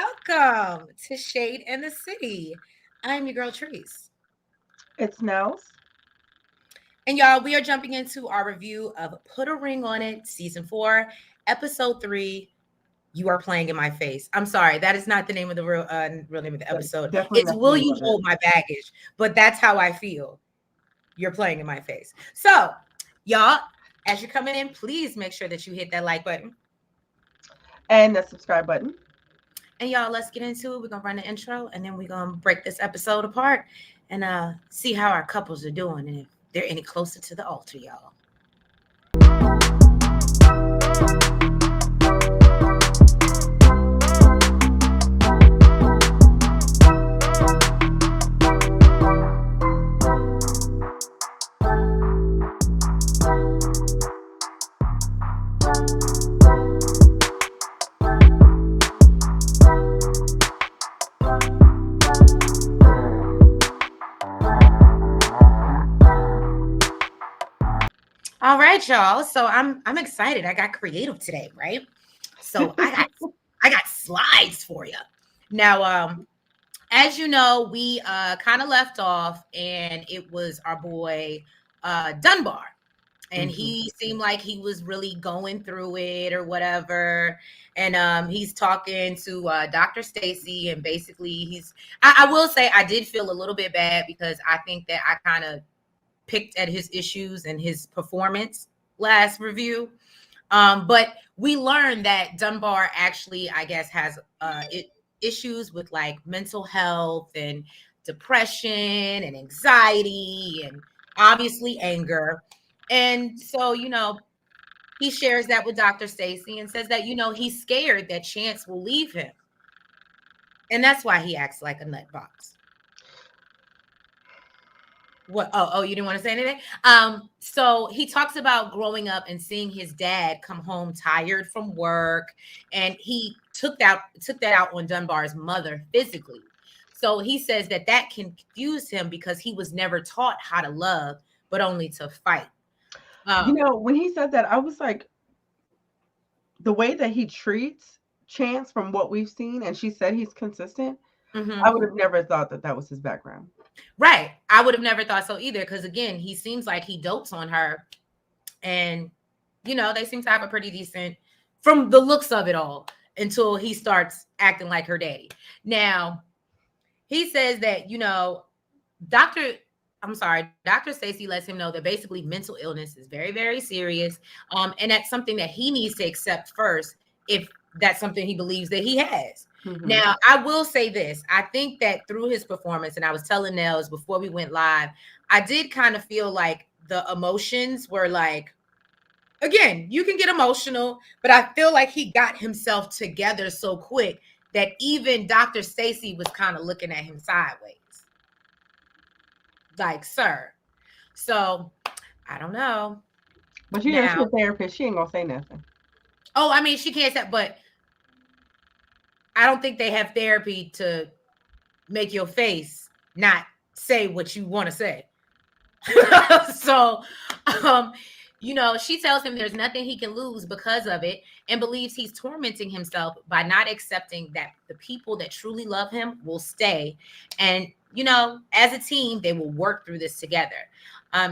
Welcome to Shade in the City. I'm your girl, Treese. It's Nels. And y'all, we are jumping into our review of Put a Ring on It, Season 4, Episode 3. You are playing in my face. I'm sorry, that is not the name of the real name of the That's episode. definitely It's not the Will name You of it. Hold My Baggage? But that's how I feel. You're playing in my face. So, y'all, as you're coming in, please make sure that you hit that like button. And the subscribe button. And y'all, let's get into it. We're gonna run the intro and then we're gonna break this episode apart and see how our couples are doing and if they're any closer to the altar, y'all. All right, y'all. So I'm excited. I got creative today, right? So I got slides for you. Now, as you know, we kind of left off, and it was our boy Dunbar, and Mhm. he seemed like he was really going through it or whatever. And he's talking to Dr. Stacy, and basically I will say I did feel a little bit bad because I think that I kind of picked at his issues and his performance last review. But we learned that Dunbar actually, I guess, has issues with like mental health and depression and anxiety and obviously anger. And so, he shares that with Dr. Stacy and says that, he's scared that Chance will leave him. And that's why he acts like a nut box. What? Oh, you didn't want to say anything? So he talks about growing up and seeing his dad come home tired from work, and he took that out on Dunbar's mother physically. So he says that confused him because he was never taught how to love, but only to fight. You Um, know, when he said that, I was like, the way that he treats Chance from what we've seen, and she said he's consistent, I mhm. would have never thought that that was his background. Right. I would have never thought so either, because again, he seems like he dotes on her, and they seem to have a pretty decent, from the looks of it all, until he starts acting like her daddy. Now, he says that, Dr. I'm sorry, Dr. Stacy lets him know that basically mental illness is very, very serious. And that's something that he needs to accept first if that's something he believes that he has. Hmm. Now, I will say this. I think that through his performance, and I was telling Nels before we went live, I did kind of feel like the emotions were like, again, you can get emotional, but I feel like he got himself together so quick that even Dr. Stacy was kind of looking at him sideways. Like, sir. So I don't know. But you know, she's Now, a therapist. She ain't gonna say nothing. oh, I mean, she can't say, but I don't think they have therapy to make your face not say what you want to say. So, um, she tells him there's nothing he can lose because of it, and believes he's tormenting himself by not accepting that the people that truly love him will stay. And, as a team, they will work through this together.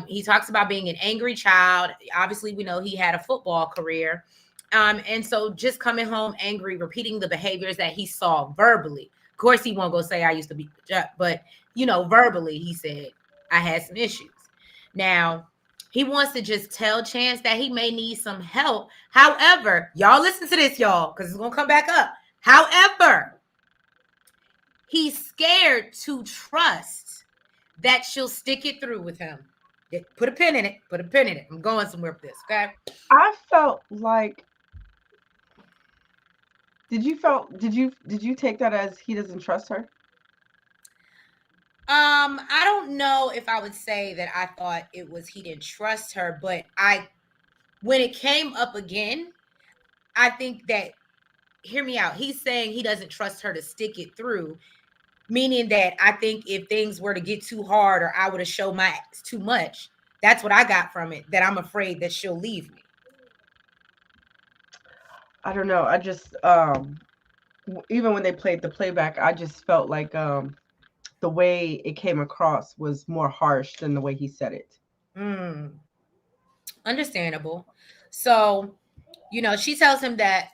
He talks about being an angry child. Obviously, we know he had a football career. And so just coming home angry, repeating the behaviors that he saw verbally. Of course, he won't go say, I used to be, but, verbally, he said, I had some issues. Now, he wants to just tell Chance that he may need some help. However, y'all listen to this, y'all, because it's going to come back up. However, he's scared to trust that she'll stick it through with him. Put a pin in it. Put a pin in it. I'm going somewhere with this, okay? I felt like, did you take that as he doesn't trust her? I don't know if I would say that I thought it was he didn't trust her, but when it came up again, I think that, hear me out. He's saying he doesn't trust her to stick it through, meaning that I think if things were to get too hard or I would have showed my too much, that's what I got from it, that I'm afraid that she'll leave me. I don't know. I just even when they played the playback, I just felt like the way it came across was more harsh than the way he said it. Mm, understandable. So, she tells him that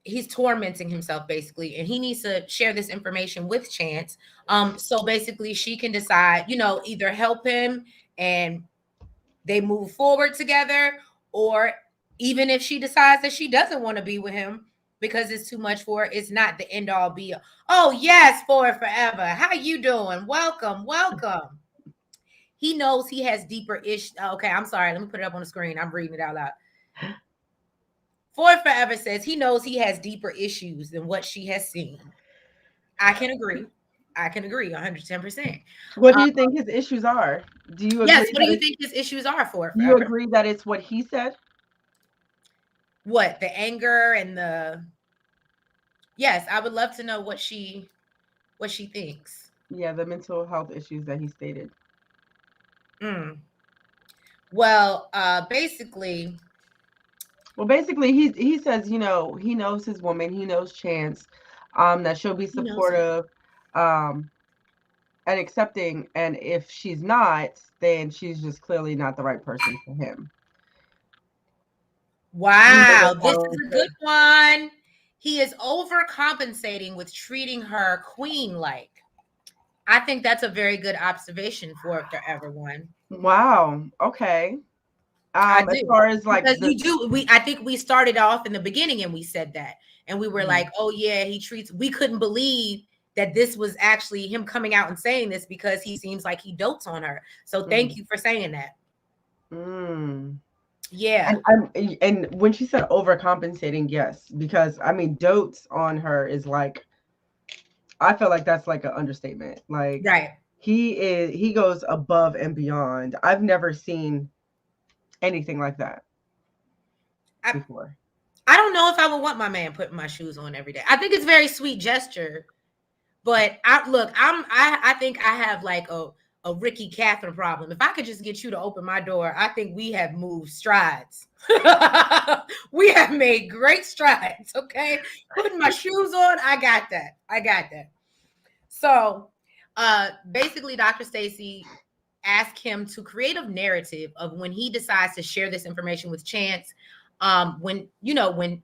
he's tormenting himself basically, and he needs to share this information with Chance. So basically she can decide, either help him and they move forward together, or even if she decides that she doesn't want to be with him because it's too much for her, it's not the end all be all. Oh yes, for forever. How you doing? Welcome. He knows he has deeper issues. Okay, I'm sorry. Let me put it up on the screen. I'm reading it out loud. For Forever says he knows he has deeper issues than what she has seen. I can agree. 110%. What do you think his issues are? Do you Yes. agree What do that you it's, think his issues are for do you Forever? agree that it's what he said? What, the anger and the? Yes, I would love to know what she thinks. Yeah, the mental health issues that he stated. Mm. Well, basically, he says, he knows his woman, he knows Chance, that she'll be he knows it. supportive, um, and accepting, and if she's not, then she's just clearly not the right person for him. You know Wow, what this that is a good is? one. He is overcompensating with treating her queen-like. I think that's a very good observation for if there ever one. Wow. Okay. I As do. far as like Because the I think we started off in the beginning and we said that. And we were Mhm. like, oh yeah, we couldn't believe that this was actually him coming out and saying this because he seems like he dotes on her. So thank Mhm. you for saying that. Mm. Yeah. And when she said overcompensating, yes, because I mean dotes on her is like, I feel like that's like an understatement. Like Right. he goes above and beyond. I've never seen anything like that I, before. I don't know if I would want my man putting my shoes on every day. I think it's a very sweet gesture. But I think I have like a Ricky Catherine problem. If I could just get you to open my door, I think we have moved strides. We have made great strides. Okay. Putting my shoes on, I got that. So basically Dr. Stacy ask him to create a narrative of when he decides to share this information with Chance, when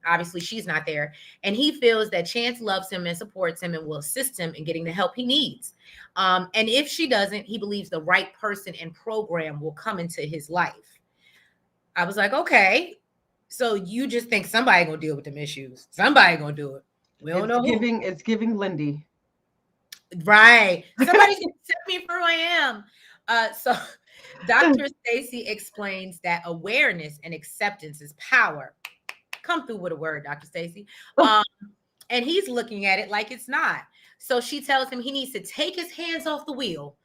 obviously she's not there, and he feels that Chance loves him and supports him and will assist him in getting the help he needs. And if she doesn't, he believes the right person and program will come into his life. I was like, okay, so you just think somebody gonna deal with them issues? Somebody gonna do it. We don't know who. It's giving Lindy. Right. Somebody's gonna set me for who I am. So Dr. Stacy explains that awareness and acceptance is power. Come through with a word, Dr. Stacy. Um, and he's looking at it like it's not. So she tells him he needs to take his hands off the wheel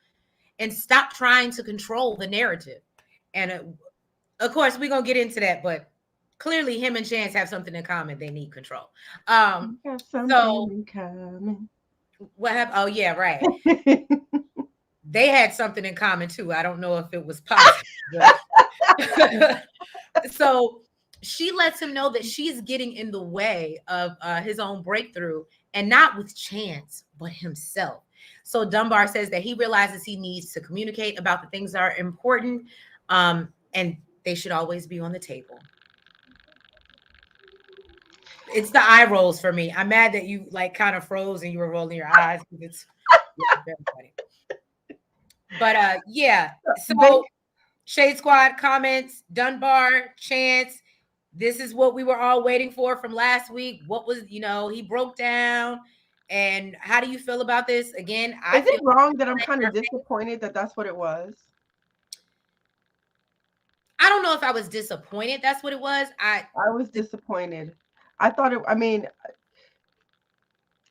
and stop trying to control the narrative. And of course, we're gonna get into that, but clearly him and Chance have something in common. They need control. Um, We got something so in common. what happened? Oh, yeah, right. They had something in common too. I don't know if it was positive, but so she lets him know that she's getting in the way of his own breakthrough, and not with Chance, but himself. So Dunbar says that he realizes he needs to communicate about the things that are important, and they should always be on the table. It's the eye rolls for me. I'm mad that you like kind of froze and you were rolling your eyes because it's very funny. But yeah. They So Shade Squad comments, Dunbar, Chance. This is what we were all waiting for from last week. What was, he broke down. And how do you feel about this? Again, I Is it feel wrong that I'm kind of disappointed that that's what it was? I don't know if I was disappointed. That's what it was. I was disappointed. I thought it, I mean,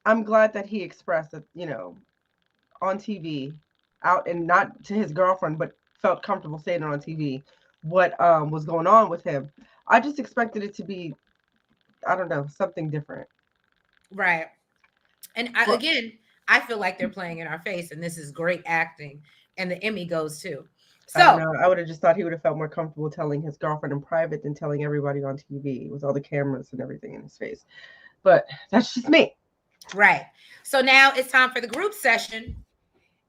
I'm glad that he expressed it, on TV, out, and not to his girlfriend, but felt comfortable saying it on TV, what was going on with him. I just expected it to be, I don't know, something different. right. And Well, again, I feel like they're playing in our face, and this is great acting. And the Emmy goes too. I don't So know. I would have just thought he would have felt more comfortable telling his girlfriend in private than telling everybody on TV with all the cameras and everything in his face. But that's just me. Right. So now it's time for the group session,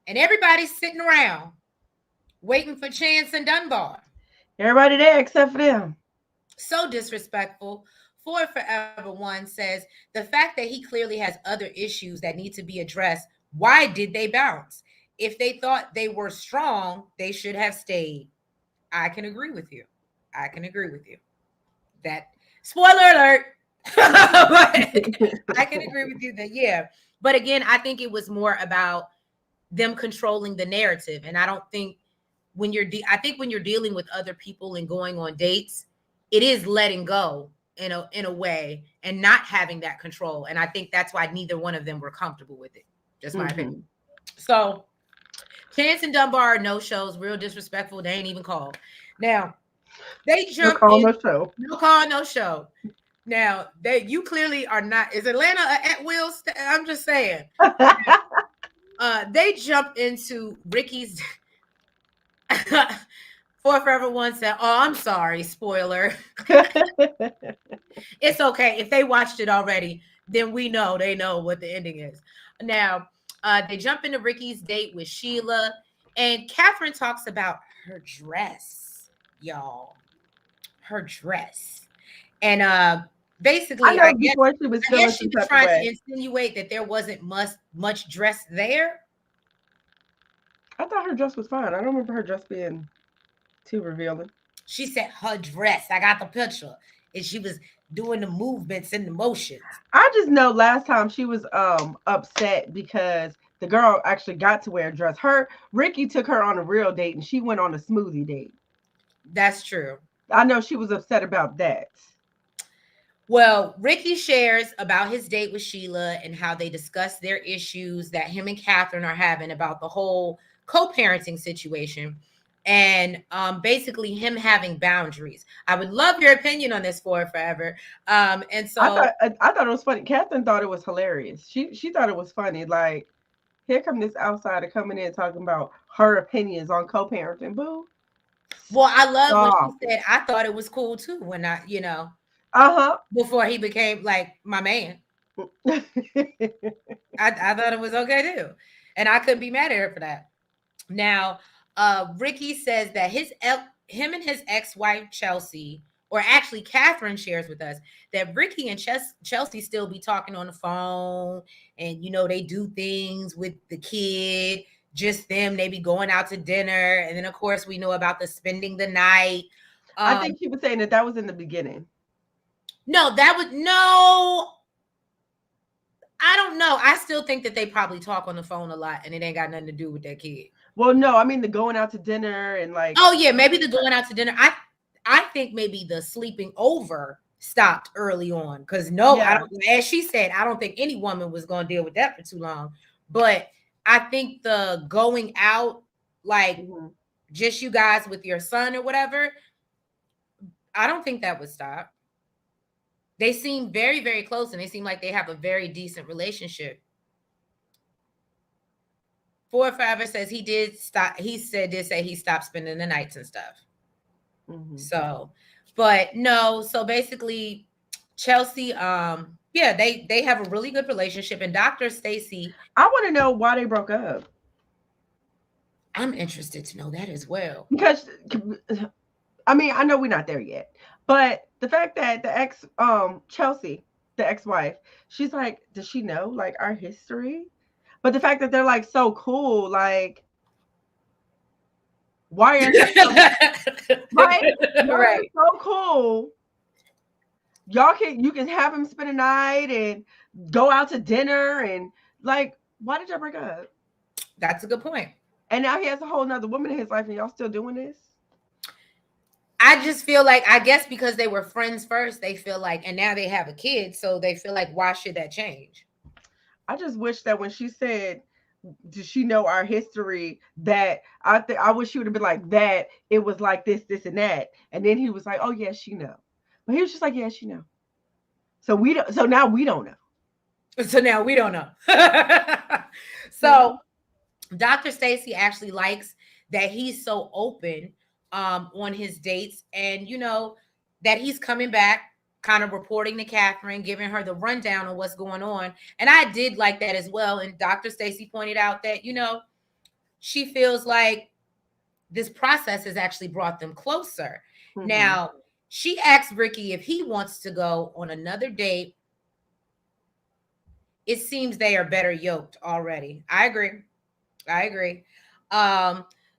and everybody's sitting around waiting for Chance and Dunbar. Everybody there except for them. So disrespectful. For Forever One says the fact that he clearly has other issues that need to be addressed. Why did they bounce? If they thought they were strong, they should have stayed. I can agree with you. I can agree with you. That spoiler alert. But I can agree with you that yeah. But again, I think it was more about them controlling the narrative, and I don't think I think when you're dealing with other people and going on dates, it is letting go in a way and not having that control. And I think that's why neither one of them were comfortable with it. Just my opinion. So Chance and Dunbar are no shows, real disrespectful. They ain't even called. Now they jump no call, in. no show. No call, no show. Now you clearly are not. Is Atlanta at will? I'm just saying. They jump into Ricky's. For Forever One said, "Oh, I'm sorry, spoiler." It's okay if they watched it already. Then they know what the ending is. Now, they jump into Ricky's date with Sheila, and Catherine talks about her dress, y'all. Her dress, and basically, I know before she was feeling she some was type of trying to way. insinuate that there wasn't much dress there. I thought her dress was fine. I don't remember her dress being too revealing. She said her dress. I got the picture, and she was doing the movements and the motions. I just know last time she was upset because the girl actually got to wear a dress. Ricky took her on a real date and she went on a smoothie date. That's true. I know she was upset about that. Well, Ricky shares about his date with Sheila and how they discuss their issues that him and Catherine are having about the whole co-parenting situation, and basically him having boundaries. I would love your opinion on this for forever. And so I thought it was funny. Catherine thought it was hilarious. She thought it was funny. Like, here come this outsider coming in talking about her opinions on co-parenting. Boo. well, I love when Stop she said, I thought it was cool too when Uh-huh. before he became like my man. I thought it was okay too. And I couldn't be mad at her for that. Now, Ricky says that him and his ex-wife Chelsea, or actually Catherine shares with us that Ricky and Chelsea still be talking on the phone, and they do things with the kid, just them. They be going out to dinner, and then of course we know about the spending the night. I think she was saying that was in the beginning. No, that was no. I don't know. I still think that they probably talk on the phone a lot, and it ain't got nothing to do with that kid. Well, no, I mean the going out to dinner and like. Oh yeah, maybe the going out to dinner. I think maybe the sleeping over stopped early on because I don't. As she said, I don't think any woman was going to deal with that for too long. But I think the going out, like just you guys with your son or whatever, I don't think that would stop. They seem very, very close, and they seem like they have a very decent relationship. Forever says he did stop. He did say he stopped spending the nights and stuff. So, but no. So basically, Chelsea, yeah, they have a really good relationship. And Dr. Stacy, I want to know why they broke up. I'm interested to know that as well. Because, I mean, I know we're not there yet, but the fact that Chelsea, the ex-wife, she's like, does she know like our history? But the fact that they're like so cool, like, why are right? So cool. You can have him spend a night and go out to dinner and like, why did y'all break up? That's a good point. And now he has a whole nother woman in his life, and y'all still doing this? I just feel like, I guess because they were friends first, they feel like, and now they have a kid, so they feel like, why should that change? I just wish that when she said, does she know our history, that I wish she would have been like that. It was like this, and that. And then he was like, oh, yes, she know. But he was just like, yes, she know. So now we don't know. So now we don't know. So Dr. Stacy actually likes that he's so open on his dates, and that he's coming back kind of reporting to Catherine, giving her the rundown on what's going on. And I did like that as well. And Dr. Stacy pointed out that, she feels like this process has actually brought them closer. Mm-hmm. Now, she asked Ricky if he wants to go on another date. It seems they are better yoked already. I agree.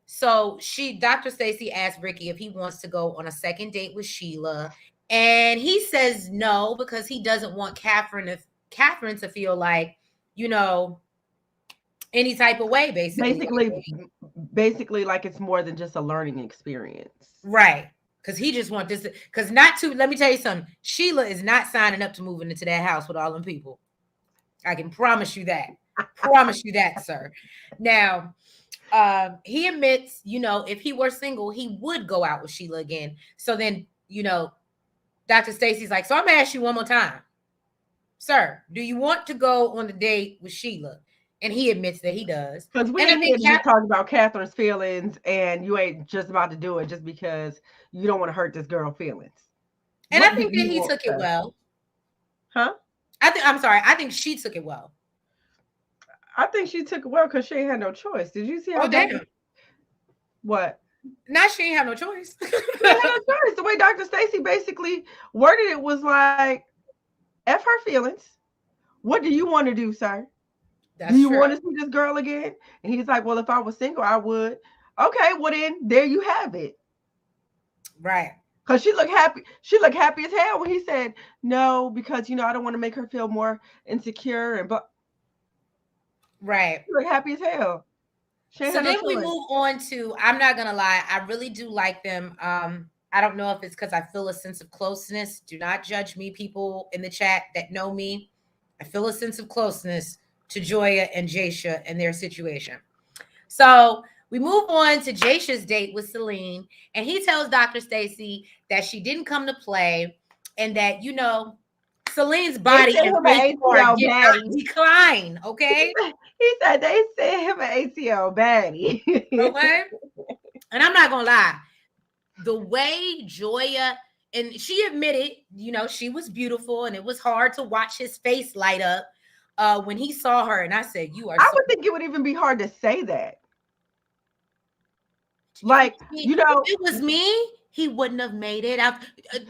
So Dr. Stacy asked Ricky if he wants to go on a second date with Sheila. And he says no, because he doesn't want Catherine to feel like, any type of way, basically like it's more than just a learning experience, right? Because he just wants this, because let me tell you something, Sheila is not signing up to moving into that house with all them people. I can promise you that. Promise you that, sir. Now, he admits, if he were single, he would go out with Sheila again. So then, Dr. Stacy's like, so I'm gonna ask you one more time, sir, do you want to go on the date with Sheila? And he admits that he does. Because we ain't here to just talk about Catherine's feelings, and you ain't just about to do it just because you don't want to hurt this girl's feelings. And I think that he took it well. Huh? I think she took it well. I think she took it well because she ain't had no choice. Did you see how damn. What? Now she ain't have no choice. She had no choice. The way Dr. Stacy basically worded it was like, F her feelings. What do you want to do, sir? That's do you true. want to see this girl again? And he's like, well, if I was single, I would. Okay, well then there you have it. Right. Because she looked happy. She looked happy as hell when he said no, because I don't want to make her feel more insecure but right. She looked happy as hell. So then we move on to, I'm not gonna lie, I really do like them. I don't know if it's because I feel a sense of closeness. Do not judge me, people in the chat that know me. I feel a sense of closeness to Joya and Jasha and their situation. So we move on to Jasha's date with Celine, and he tells Dr. Stacy that she didn't come to play, and that Celine's body and did not decline. Okay, he said they sent him an ATL baddie. Okay, and I'm not gonna lie, the way Joya, and she admitted, she was beautiful, and it was hard to watch his face light up when he saw her. And I said, I would think it would even be hard to say that. Like, if it was me, he wouldn't have made it out.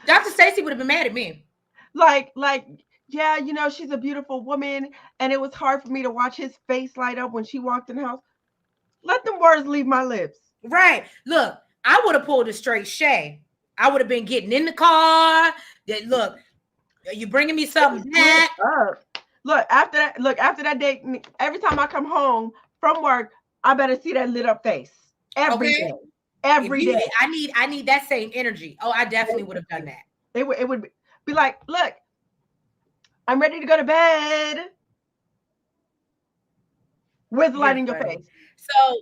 Dr. Stacy would have been mad at me. Like, yeah, she's a beautiful woman, and it was hard for me to watch his face light up when she walked in the house. Let them words leave my lips. Right. Look, I would have pulled a straight Shay. I would have been getting in the car. Look, are you bringing me something back? Look, after that date, every time I come home from work, I better see that lit up face. Every day. Every day. I need that same energy. Oh, I definitely would have done that. It would be like, look, I'm ready to go to bed. Where's the light in your face? So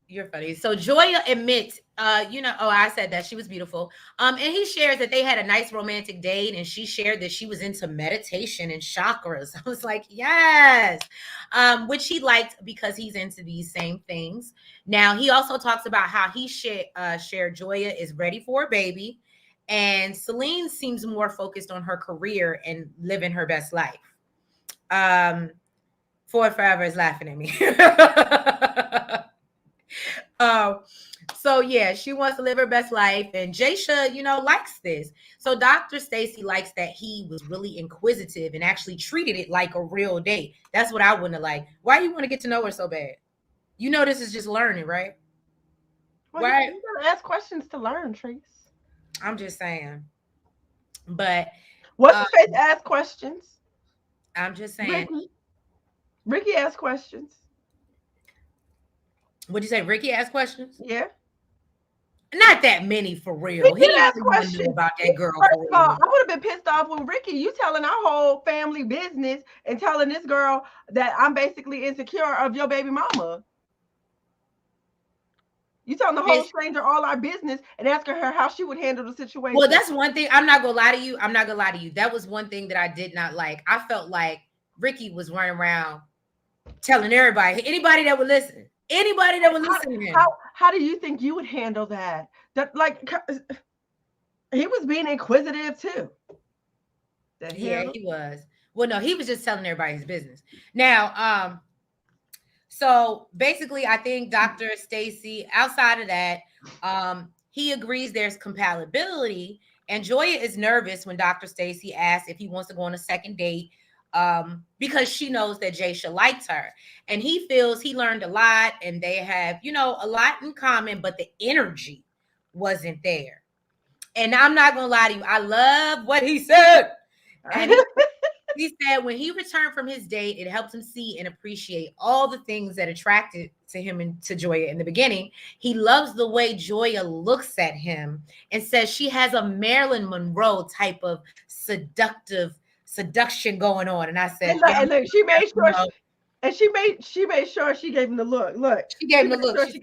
you're funny. So Joya admits, I said that she was beautiful. And he shares that they had a nice romantic date, and she shared that she was into meditation and chakras. I was like, yes, which he liked because he's into these same things. Now, he also talks about how he shared Joya is ready for a baby, and Celine seems more focused on her career and living her best life. Ford Forever is laughing at me. So yeah, she wants to live her best life, and Jasha, likes this. So Dr. Stacy likes that he was really inquisitive and actually treated it like a real date. That's what I wouldn't have liked. Why do you want to get to know her so bad? This is just learning, right? Well, right. You gotta ask questions to learn, Trace. I'm just saying. But what's the face ask questions? I'm just saying. Ricky asked questions. What'd you say? Ricky asked questions? Yeah. Not that many for real. He asked questions about that girl. First of all, I would have been pissed off with Ricky. You telling our whole family business and telling this girl that I'm basically insecure of your baby mama. You telling the whole stranger all our business and asking her how she would handle the situation. Well, that's one thing. I'm not gonna lie to you. That was one thing that I did not like. I felt like Ricky was running around telling anybody that would listen. Anybody that would listen to him. How do you think you would handle that? That he was being inquisitive too. The Yeah, hell? he was. Well, no, he was just telling everybody his business. Now, so basically, I think Dr. Stacy, outside of that, he agrees there's compatibility. And Joya is nervous when Dr. Stacy asks if he wants to go on a second date, because she knows that Jaisha likes her. And he feels he learned a lot and they have, a lot in common, but the energy wasn't there. And I'm not going to lie to you, I love what he said. And he said when he returned from his date, it helped him see and appreciate all the things that attracted to him and to Joya in the beginning. He loves the way Joya looks at him and says she has a Marilyn Monroe type of seduction going on. And I said, and look, she made sure, no. she made sure she gave him the look. Look, She gave him the made look. Sure she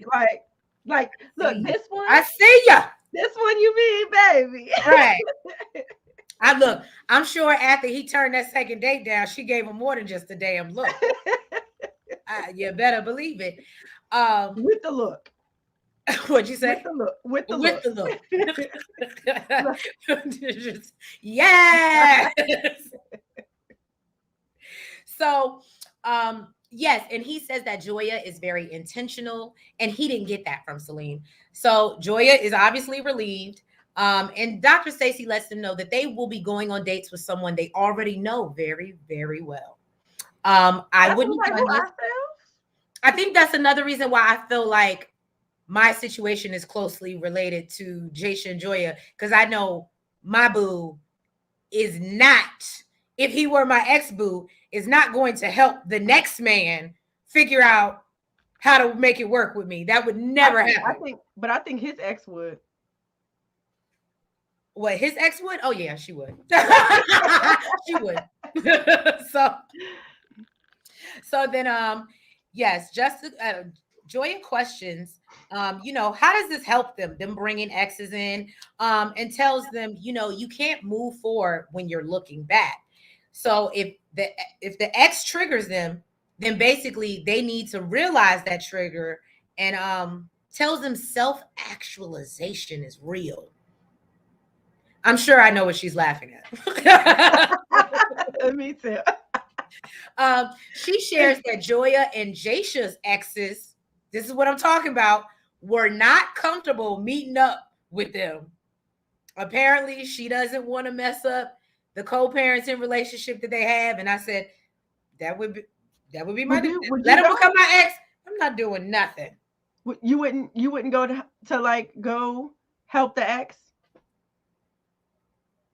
like, look, this one. I see ya. This one you mean, baby. Right. I'm sure after he turned that second date down, she gave him more than just a damn look. You better believe it. With the look. What'd you say? With the look. Yes. So, yes, and he says that Joya is very intentional, and he didn't get that from Celine. So Joya is obviously relieved. And Dr. Stacy lets them know that they will be going on dates with someone they already know very, very well. I wouldn't. I think that's another reason why I feel like my situation is closely related to Jaisha and Joya, because I know my boo is not, if he were my ex-boo, is not going to help the next man figure out how to make it work with me. That would never happen. I think his ex would. What, his ex would? Oh yeah, she would. She would. so then yes, just Joya questions, how does this help them bringing exes in, and tells them, you can't move forward when you're looking back. So if the ex triggers them, then basically they need to realize that trigger, and tells them self-actualization is real. I'm sure I know what she's laughing at. Me too. She shares that Joya and Jaisha's exes, this is what I'm talking about, were not comfortable meeting up with them. Apparently, she doesn't want to mess up the co-parenting relationship that they have. And I said, that would be my let him become my ex. I'm not doing nothing. You wouldn't go to like go help the ex?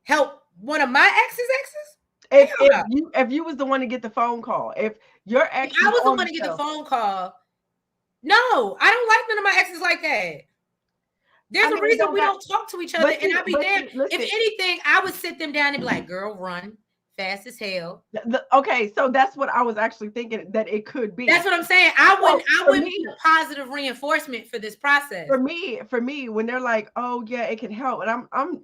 Help one of my exes? If you was the one to get the phone call, if your ex, I was the one to get the phone call. No, I don't like none of my exes like that. There's a reason we don't talk to each other, and I'd be damned. If anything, I would sit them down and be like, "Girl, run fast as hell." Okay, so that's what I was actually thinking that it could be. That's what I'm saying. I wouldn't be a positive reinforcement for this process. For me, when they're like, "Oh yeah, it can help," and I'm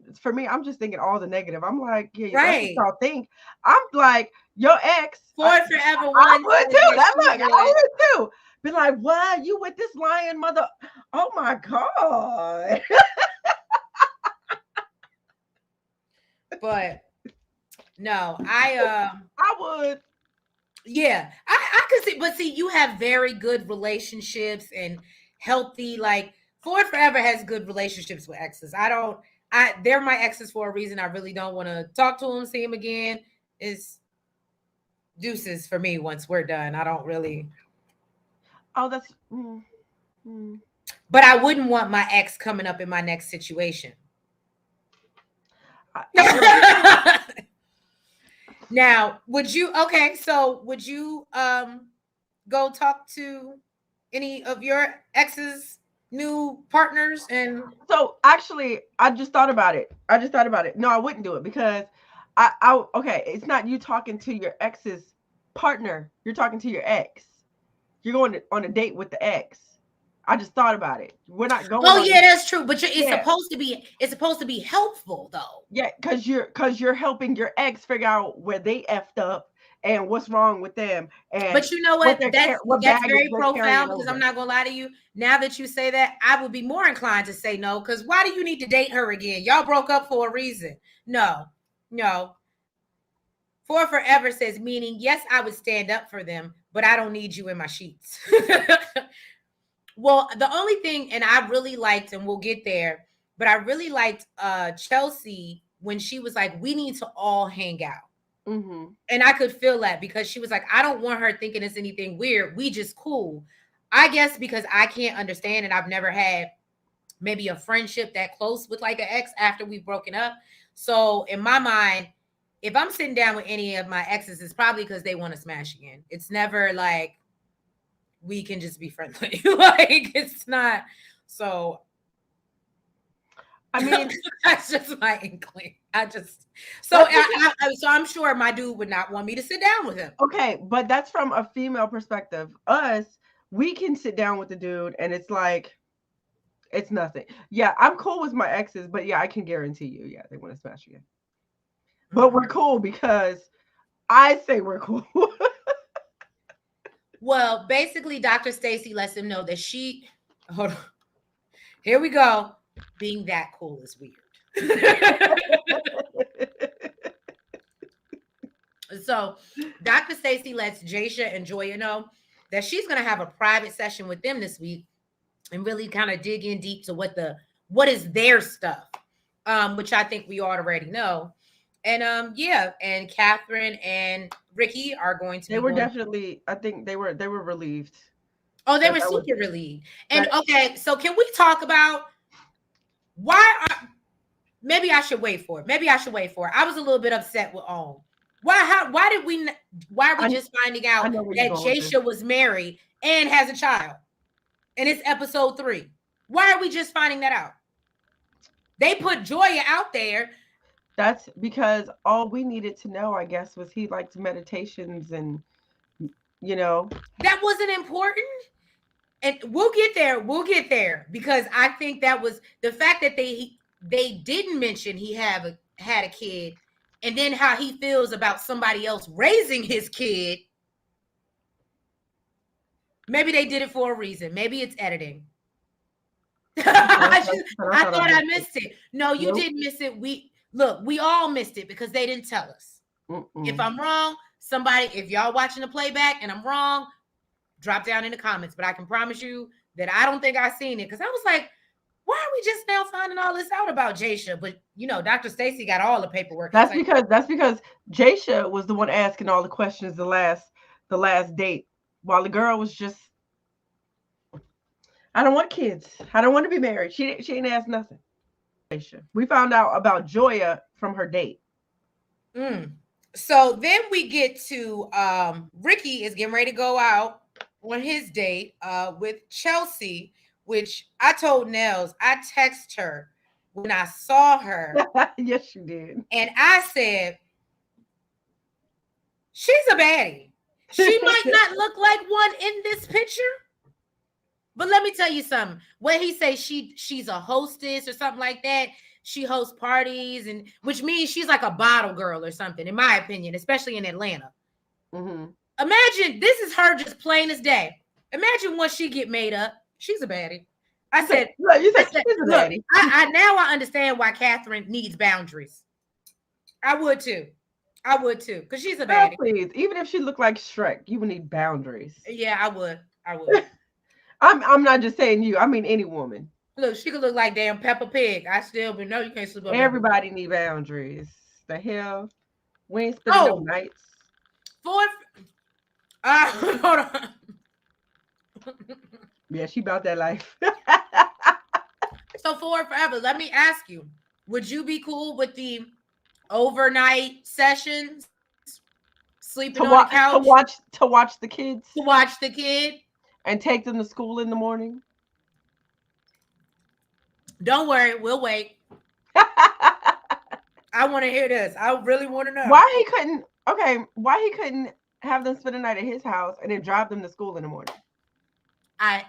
just thinking all the negative. I'm like, "Yeah, right. That's what y'all think." I'm like, your ex, forever. I would too. That's like I would too. Be like, "What? You with this lying mother? Oh my god!" But no, I would. Yeah, I could see, but see, you have very good relationships and healthy, like Ford Forever has good relationships with exes. They're my exes for a reason. I really don't want to talk to them, see them again. It's deuces for me once we're done. I don't really. Oh, that's. But I wouldn't want my ex coming up in my next situation. Now, would you go talk to any of your ex's new partners? And so actually, I just thought about it. No, I wouldn't do it because okay, it's not you talking to your ex's partner. You're talking to your ex. You're going on a date with the ex. I just thought about it. We're not going. Oh yeah, that's true. But it's supposed to be helpful though. Yeah, because you're helping your ex figure out where they effed up and what's wrong with them. But you know what? That's very profound, because I'm not gonna lie to you. Now that you say that, I would be more inclined to say no. Because why do you need to date her again? Y'all broke up for a reason. No. For Forever says, meaning, yes, I would stand up for them, but I don't need you in my sheets. Well, the only thing, and I really liked, and we'll get there, but I really liked Chelsea when she was like, we need to all hang out. Mm-hmm. And I could feel that because she was like, I don't want her thinking it's anything weird. We just cool. I guess because I can't understand and I've never had maybe a friendship that close with like an ex after we've broken up. So in my mind, if I'm sitting down with any of my exes, it's probably because they want to smash again. It's never like we can just be friendly. Like it's not. So I mean, that's just my inkling. So I'm sure my dude would not want me to sit down with him. okay, but that's from a female perspective. Us, we can sit down with the dude and it's like, it's nothing. Yeah, I'm cool with my exes, but yeah, I can guarantee you, yeah, they want to smash again. But we're cool because I say we're cool. Well, basically, Dr. Stacy lets him know that hold on. Here we go. Being that cool is weird. So Dr. Stacy lets Jasha and Joya know that she's going to have a private session with them this week and really kind of dig in deep to what is their stuff, which I think we already know. And yeah, and Catherine and Ricky are going to They were definitely, I think they were relieved. Oh, they were super relieved. And okay, so can we talk about maybe I should wait for it. I was a little bit upset with Ohm. Why are we just finding out that Jasha was married and has a child? And it's episode 3. Why are we just finding that out? They put Joya out there. That's because all we needed to know, I guess, was he liked meditations and, you know. That wasn't important. And we'll get there because I think that was the fact that they didn't mention he had a kid and then how he feels about somebody else raising his kid. Maybe they did it for a reason. Maybe it's editing. I thought I missed it. No, you didn't miss it. We all missed it because they didn't tell us. If I'm wrong, if y'all watching the playback and I'm wrong, drop down in the comments. But I can promise you that I don't think I seen it because I was like, why are we just now finding all this out about Jasha? But Dr. Stacy got all the paperwork. That's because Jasha was the one asking all the questions the last date, while the girl was just, I don't want kids. I don't want to be married. She ain't asked nothing. We found out about Joya from her date. So then we get to Ricky is getting ready to go out on his date with Chelsea, which I told Nels, I texted her when I saw her. Yes, you did. And I said, she's a baddie. She might not look like one in this picture, but let me tell you something. When he says she's a hostess or something like that, she hosts parties, and which means she's like a bottle girl or something, in my opinion, especially in Atlanta. Imagine this is her just plain as day. Imagine what she get made up. She's a baddie. I said, she's a baddie. Now I understand why Catherine needs boundaries. I would too, because she's a baddie. Please, even if she looked like Shrek, you would need boundaries. Yeah, I would. I'm not just saying you. I mean any woman. Look, she could look like damn Peppa Pig. I still, but no, you can't sleep up. Everybody need boundaries. The hell, we ain't spending no nights. Hold on. Yeah, she about that life. So for Forever, let me ask you: would you be cool with the overnight sessions, sleeping on the couch to watch the kids, and take them to school in the morning? Don't worry, we'll wait. I want to hear this. I really want to know why he couldn't have them spend the night at his house and then drive them to school in the morning. I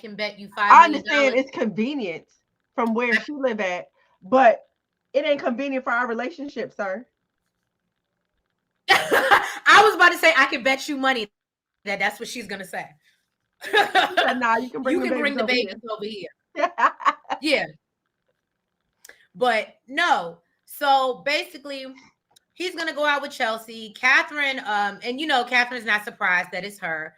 can bet you $5 I understand it's convenient from where she live at, but it ain't convenient for our relationship, sir. I was about to say I can bet you money that's what she's gonna say. Nah, you can bring the babies over here. Yeah. But no. So basically, he's gonna go out with Chelsea. Catherine, and Catherine's not surprised that it's her.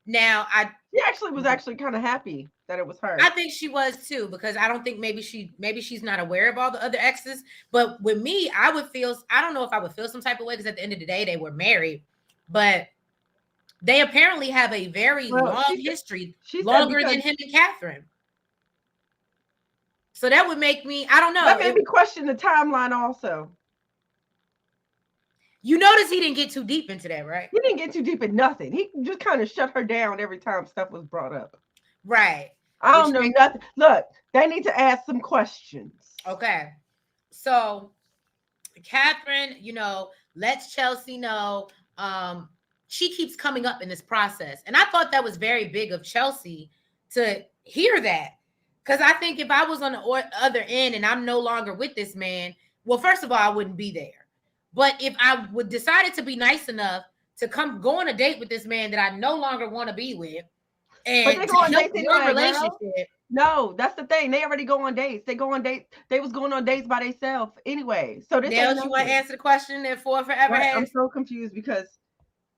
Now, She actually was kind of happy that it was her. I think she was too, because I don't think maybe she's not aware of all the other exes. But with me, I don't know if I would feel some type of way, because at the end of the day, they were married, but they apparently have a very long history, longer than him and Catherine. So that would make me, I don't know. That made me question the timeline also. You notice he didn't get too deep into that, right? He didn't get too deep in nothing. He just kind of shut her down every time stuff was brought up. Right. I don't know nothing. Look, they need to ask some questions. Okay. So Catherine, lets Chelsea know. She keeps coming up in this process. And I thought that was very big of Chelsea to hear that. Because I think if I was on the other end and I'm no longer with this man, well, first of all, I wouldn't be there. But if I would decided to be nice enough to go on a date with this man that I no longer want to be with, and but they go on dates anyway, relationship. No, that's the thing. They already go on dates. They go on dates. They was going on dates by themselves anyway. So this now you want to answer the question that forever has? I'm so confused because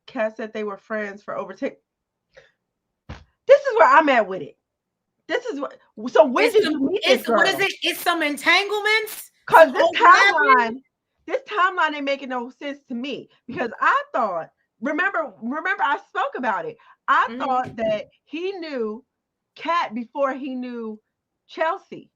Kat said they were friends for over 10. This is where I'm at with it. This is what. So when did you meet this girl? What is it? It's some entanglements. Because this timeline ain't making no sense to me, because I thought, remember I spoke about it. I thought that he knew Kat before he knew Chelsea,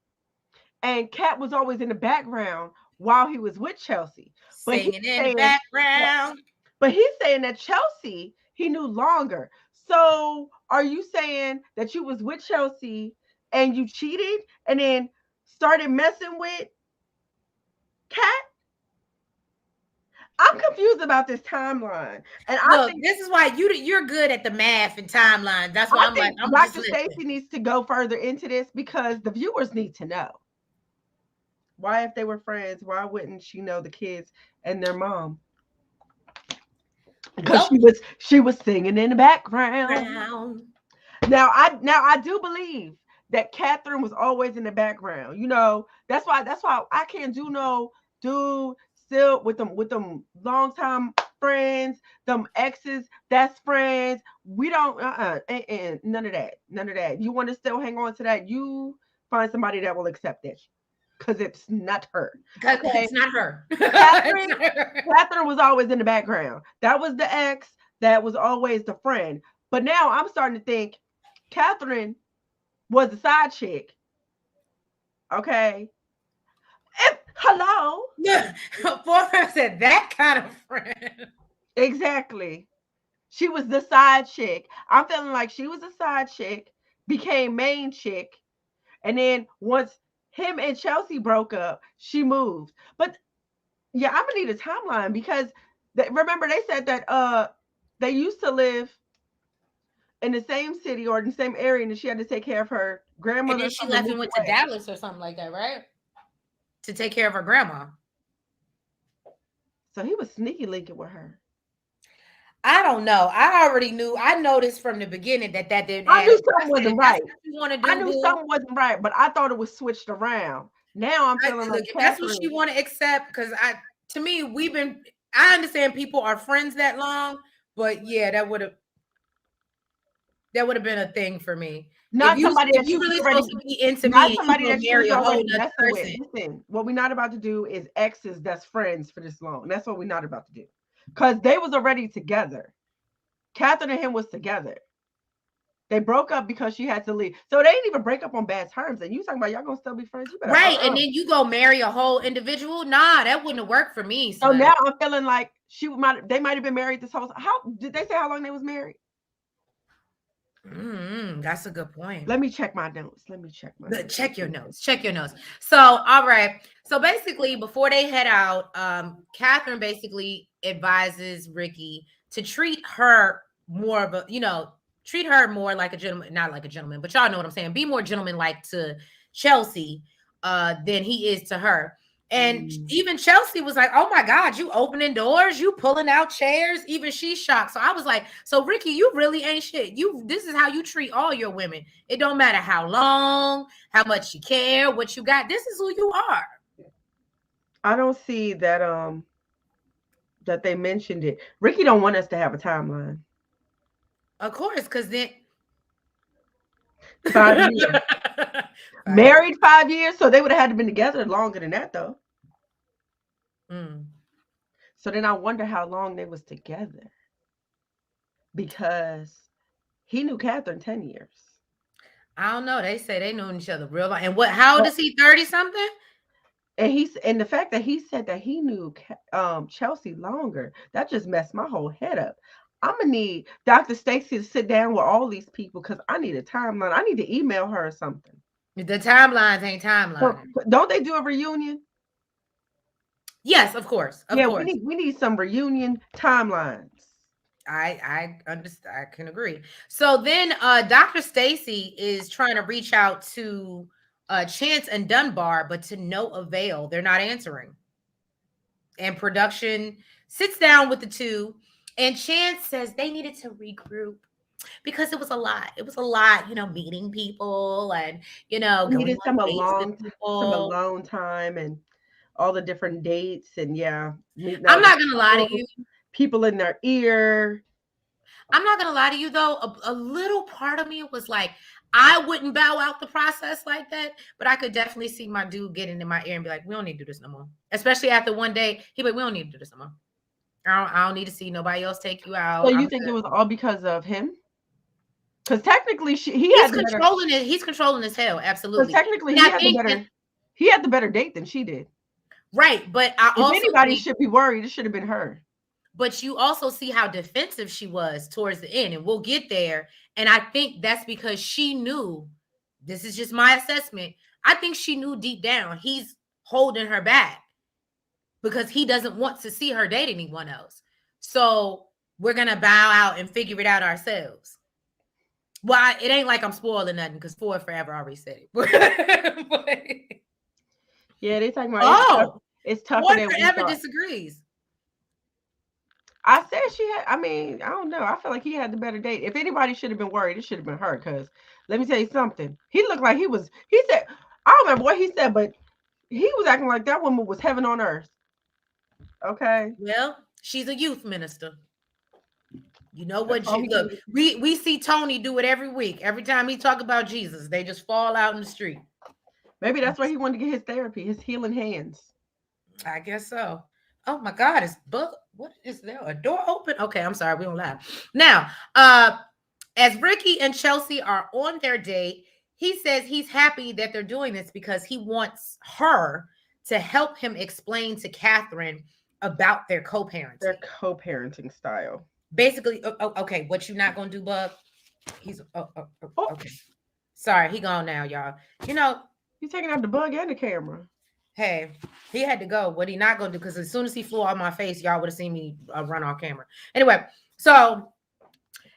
and Kat was always in the background while he was with Chelsea, singing in the background. But he's saying that Chelsea he knew longer. So are you saying that you was with Chelsea and you cheated and then started messing with Kat? I'm confused about this timeline, and I think this is why you're good at the math and timeline. That's why I'm like, Dr. Stacy needs to go further into this, because the viewers need to know why, if they were friends, why wouldn't she know the kids and their mom? Because she was singing in the background. Now I do believe that Catherine was always in the background. That's why I can't do still with them longtime friends, them exes, that's friends. We don't none of that. You want to still hang on to that, you find somebody that will accept it, because it's not her. Okay? It's not her. Catherine was always in the background. That was the ex, that was always the friend. But now I'm starting to think Catherine was the side chick. Okay. Hello. Yeah. Boyfriend said that kind of friend. Exactly. She was the side chick. I'm feeling like she was a side chick, became main chick, and then once him and Chelsea broke up, she moved. But yeah, I'm gonna need a timeline, because remember they said that they used to live in the same city or in the same area, and she had to take care of her grandmother. And then she left and went to Dallas or something like that, right? To take care of her grandma. So he was sneaky linking with her. I don't know. I already knew. I noticed from the beginning that didn't. I knew something wasn't right. I knew something wasn't right, but I thought it was switched around. Now I'm feeling like that's what she want to accept, because to me, I understand people are friends that long, but yeah, that would have been a thing for me. Not somebody that you really supposed to be into me. Not somebody that marry a whole other person. Listen, what we're not about to do is exes that's friends for this long. That's what we're not about to do, because they was already together. Catherine and him was together. They broke up because she had to leave. So they didn't even break up on bad terms. And you talking about y'all gonna still be friends? Right, and then you go marry a whole individual? Nah, that wouldn't have worked for me. So now I'm feeling like they might have been married this whole time. How did they say how long they was married? That's a good point. Let me check my notes. Check your notes. So, all right. So basically, before they head out, Catherine basically advises Ricky to treat her more of a, treat her more like a gentleman, not like a gentleman, but y'all know what I'm saying. Be more gentleman-like to Chelsea than he is to her. And even Chelsea was like, oh my God, you opening doors, you pulling out chairs. Even she's shocked. So I was like, so Ricky, you really ain't shit. This is how you treat all your women. It don't matter how long, how much you care, what you got. This is who you are. I don't see that. that they mentioned it. Ricky don't want us to have a timeline. Of course, because then 5 years. 5 years. Married 5 years, so they would have had to been together longer than that though. Mm. So then I wonder how long they was together. Because he knew Catherine 10 years. I don't know. They say they knew each other real long. And what? How old But is he? 30 something? and the fact that he said that he knew Chelsea longer, that just messed my whole head up. I'm gonna need Dr. Stacy to sit down with all these people because I need a timeline. I need to email her or something. The timelines ain't So, timeline. don't they do a reunion? Yes, of course, of Yeah, course. we need some reunion timelines. I understand. I can agree. So then, Dr. Stacy is trying to reach out to Chance and Dunbar, but to no avail. They're not answering. And production sits down with the two, and Chance says they needed to regroup because it was a lot. It was a lot, meeting people and I going needed on dates with some people. alone time and all the different dates and yeah, meeting I'm other not gonna lie to couples, you. people in their ear. I'm not gonna lie to you though. A little part of me was like, I wouldn't bow out the process like that, but I could definitely see my dude getting in my ear and be like, "We don't need to do this no more." Especially after one day, he be like, "We don't need to do this no more. I don't need to see nobody else take you So out. you I'm think it good." was all because of him? Because technically he He's had the better. controlling it. He's controlling as hell, Because absolutely. technically And I think that he had the better date than she did. right, but I If also anybody think should be worried, it should have been her. but you also see how defensive she was towards the end, and we'll get there. And I think that's because she knew, this is just my assessment. I think she knew deep down he's holding her back because he doesn't want to see her date anyone else. So we're gonna bow out and figure it out ourselves. Well, it ain't like I'm spoiling nothing because Ford Forever already said it. But, Yeah, they talking about oh, it's tougher Ford than we Forever thought. disagrees. I said she had. I mean, I don't know. I feel like he had the better date. If anybody should have been worried, it should have been her. Because let me tell you something. He looked like he was. He said, I don't remember what he said, but he was acting like that woman was heaven on earth. Okay, Well, she's a youth minister. You know that's what? all he can Look, do. we see Tony do it every week. Every time he talk about Jesus, they just fall out in the street. Maybe that's where he wanted to get his therapy, his healing hands. I guess so. Oh my God, it's book. What is there? A door open? Okay, I'm sorry, we don't laugh. Now, as Ricky and Chelsea are on their date, he says he's happy that they're doing this because he wants her to help him explain to Catherine about their Their co-parenting. co-parenting style. Basically, okay, what you not gonna do, Bug? He's Oh, okay. Sorry, he gone now, y'all. You know, he's taking out the bug and the camera. hey, he had to go. What he not gonna do? Because as soon as he flew out my face, y'all would have seen me run off camera. Anyway, so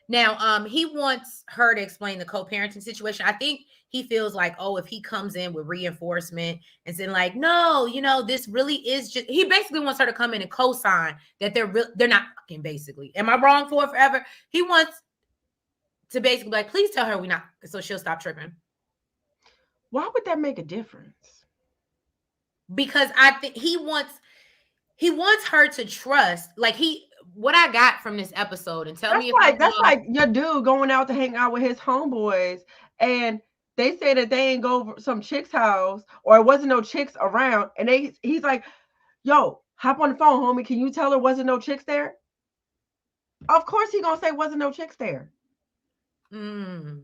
now he wants her to explain the co-parenting situation. I think he feels like, oh, if he comes in with reinforcement and saying like, no, this really is just. He basically wants her to come in and co-sign that they're not fucking. Basically, am I wrong for it forever? He wants to basically like, please tell her we're not, so she'll stop tripping. Why would that make a difference? Because I think he wants her to trust. Like what I got from this episode, and tell me if I'm That's wrong. like your dude going out to hang out with his homeboys, and they say that they ain't go over some chick's house or it wasn't no chicks around, and he's like, "Yo, hop on the phone, homie. Can you tell her wasn't no chicks there?" Of course he gonna say wasn't no chicks there. Mm.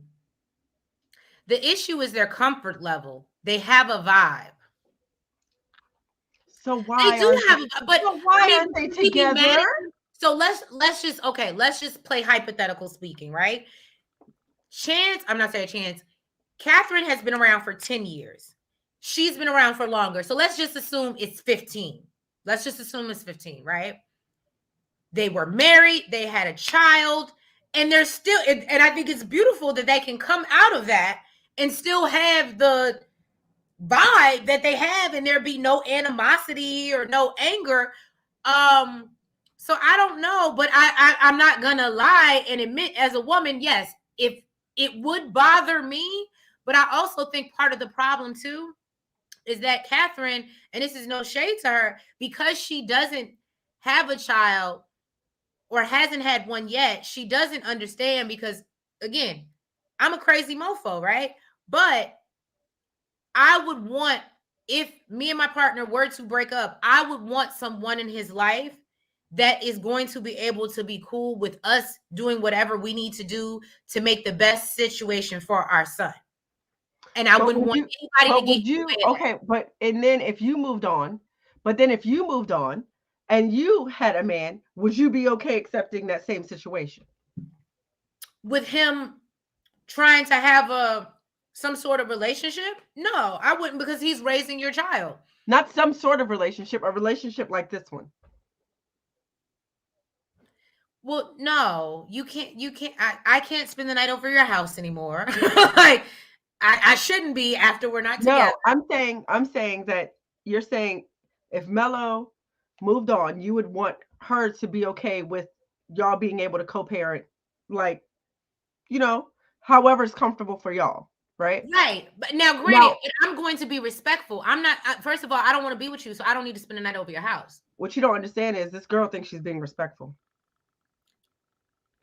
The issue is their comfort level. They have a vibe. So They why do aren't have they? a, but So I why mean, aren't they would we be mad at together? them? So let's just play hypothetical speaking, right? Chance, I'm not saying Chance. Catherine has been around for 10 years. She's been around for longer. So let's just assume it's 15. Let's just assume it's 15, right? They were married, they had a child, and they're still, and I think it's beautiful that they can come out of that and still have the vibe that they have, and there be no animosity or no anger. So I don't know, but I'm not gonna lie and admit, as a woman, yes, if it would bother me, but I also think part of the problem too is that Catherine, and this is no shade to her, because she doesn't have a child or hasn't had one yet, she doesn't understand because, again, I'm a crazy mofo, right? But I would want, if me and my partner were to break up, I would want someone in his life that is going to be able to be cool with us doing whatever we need to do to make the best situation for our son. And I But wouldn't would want you, anybody but to get in would the you, way of that. okay, and then if you moved on, but then if you moved on and you had a man, would you be okay accepting that same situation? With him trying to have some sort of relationship? No, I wouldn't, because he's raising your child. Not some sort of relationship, a relationship like this one. Well, no, you can't I can't spend the night over your house anymore. Like I shouldn't be after we're not together. No, I'm saying that you're saying if Mello moved on, you would want her to be okay with y'all being able to co-parent, like, you know, however's comfortable for y'all, right? Right. But now granted, Now, I'm going to be respectful. I'm not first of all, I don't want to be with you, so I don't need to spend the night over your house. what you don't understand is this girl thinks she's being respectful.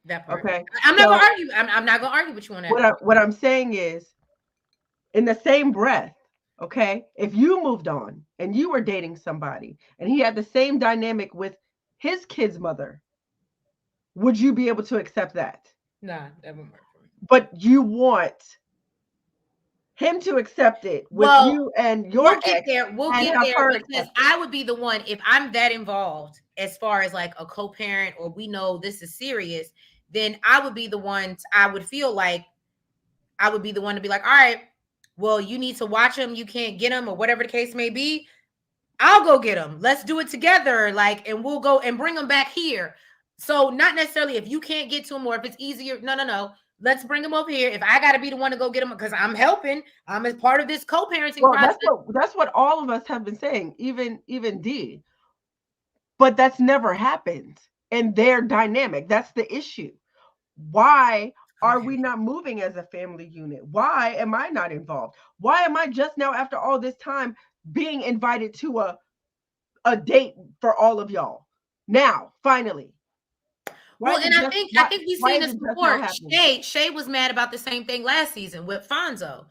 That part. Okay. I'm not gonna So argue. I'm not gonna argue with you on that. what I'm saying is, in the same breath, okay, if you moved on and you were dating somebody and he had the same dynamic with his kid's mother, would you be able to accept that? Nah, that wouldn't work for me. But you want him to accept it with Well, you and your we'll get ex there. We'll and get have there her because accept it. I would be the one, if I'm that involved as far as like a co-parent, or we know this is serious, then I would be the one. I would feel like I would be the one to be like, all right, well, you need to watch him. You can't get him, or whatever the case may be. I'll go get him. Let's do it together. Like, and we'll go and bring him back here. So, not necessarily if you can't get to him or if it's easier. No, no, no. Let's bring him over here. If I got to be the one to go get him because I'm helping, I'm as part of this co-parenting Well, process. that's what all of us have been saying, even D. But that's never happened in their dynamic. That's the issue. Why are Okay. we not moving as a family unit? Why am I not involved? Why am I just now, after all this time, being invited to a date for all of y'all? Now, finally. Why Well, is it and I just think I why think we've why seen is this it just now before. happening? Shay was mad about the same thing last season with Fonzo,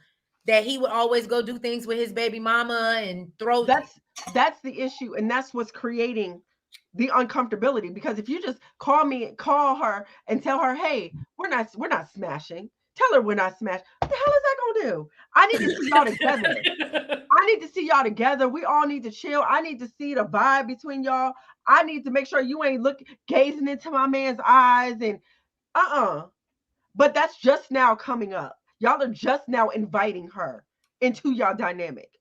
that he would always go do things with his baby mama and throw. That's the issue, and that's what's creating the uncomfortability. Because if you just call her and tell her, hey, we're not smashing. Tell her we're not smashing. What the hell is that gonna do? I need to see y'all together. I need to see y'all together. We all need to chill. I need to see the vibe between y'all. I need to make sure you ain't gazing into my man's eyes and But that's just now coming up. Y'all are just now inviting her into y'all dynamic.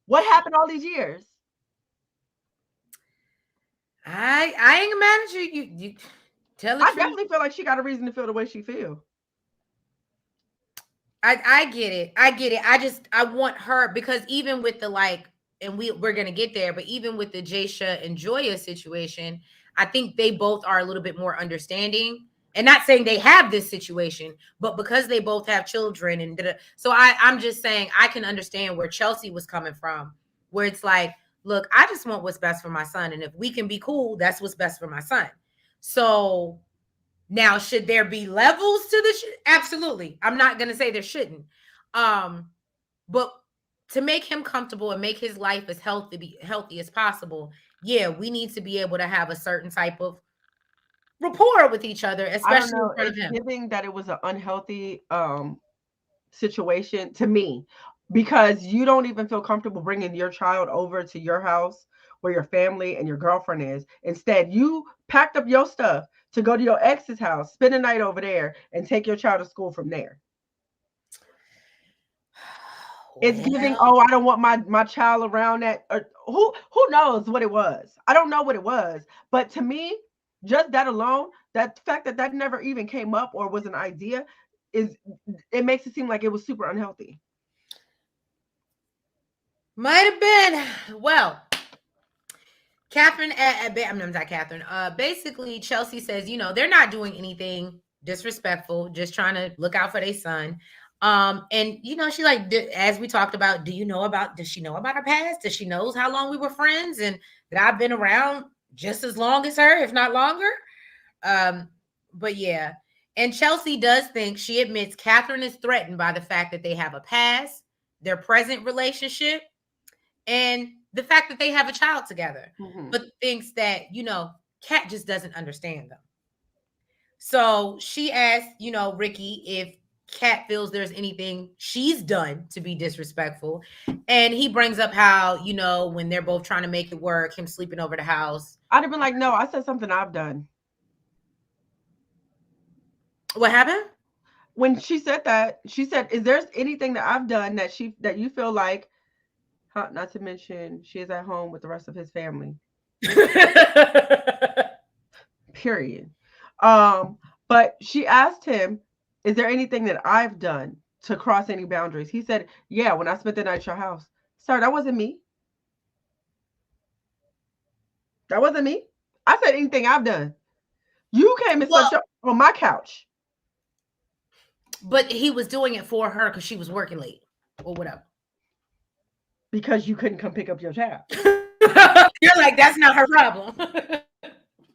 What happened all these years? I ain't mad at you. You tell the I truth. definitely feel like she got a reason to feel the way she feel. I get it. I get it. I want her, because even with the like, and we're gonna get there, but even with the Jasha and Joya situation, I think they both are a little bit more understanding. And not saying they have this situation, but because they both have children and so I'm just saying I can understand where Chelsea was coming from, where it's like, look, I just want what's best for my son, and if we can be cool, that's what's best for my son. So now, should there be levels to this? Absolutely. I'm not going to say there shouldn't. But to make him comfortable and make his life as healthy as possible, yeah, we need to be able to have a certain type of rapport with each other, I don't especially in know. front of It's him. giving that it was an unhealthy situation to me, because you don't even feel comfortable bringing your child over to your house where your family and your girlfriend is. Instead, you packed up your stuff to go to your ex's house, spend the night over there, and take your child to school from there. It's giving, Well, oh, I don't want my child around that. Or who knows what it was? I don't know what it was, but to me, just that alone, that fact that that never even came up or was an idea, is it makes it seem like it was super unhealthy. might have been. Well, Catherine, I'm not Catherine. Basically, Chelsea says, they're not doing anything disrespectful, just trying to look out for their son. And she like, as we talked about, does she know about our past? Does she knows how long we were friends and that I've been around, just as long as her, if not longer. Um, but yeah. And Chelsea does think, she admits Catherine is threatened by the fact that they have a past, their present relationship, and the fact that they have a child together, Mm-hmm. but thinks that, Kat just doesn't understand them. So she asked, Ricky if Kat feels there's anything she's done to be disrespectful. And he brings up how, when they're both trying to make it work, him sleeping over the house. I'd have been like, no, I said something I've done. What happened? When she said that, she said, "Is there anything that I've done that you feel like?" Not to mention, she is at home with the rest of his family. Period. But she asked him, "Is there anything that I've done to cross any boundaries?" He said, "Yeah, when I spent the night at your house." Sir, that wasn't me. That wasn't me. I said anything I've done. You came and Well, slept on my couch but he was doing it for her because she was working late or whatever. because you couldn't come pick up your child. You're like, that's not her problem.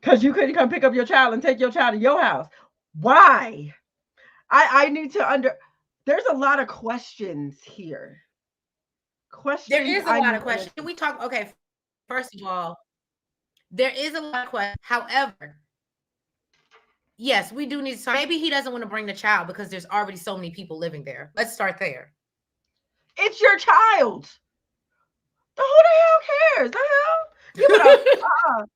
Because you couldn't come pick up your child and take your child to your house. Why? I need to there's a lot of questions here. There Questions is a I lot need of to questions. We talk, okay, first of all, there is a lot of questions. However, yes, we do need to talk. Maybe he doesn't want to bring the child because there's already so many people living there. Let's start there. It's your child. Who the hell cares? The hell? You better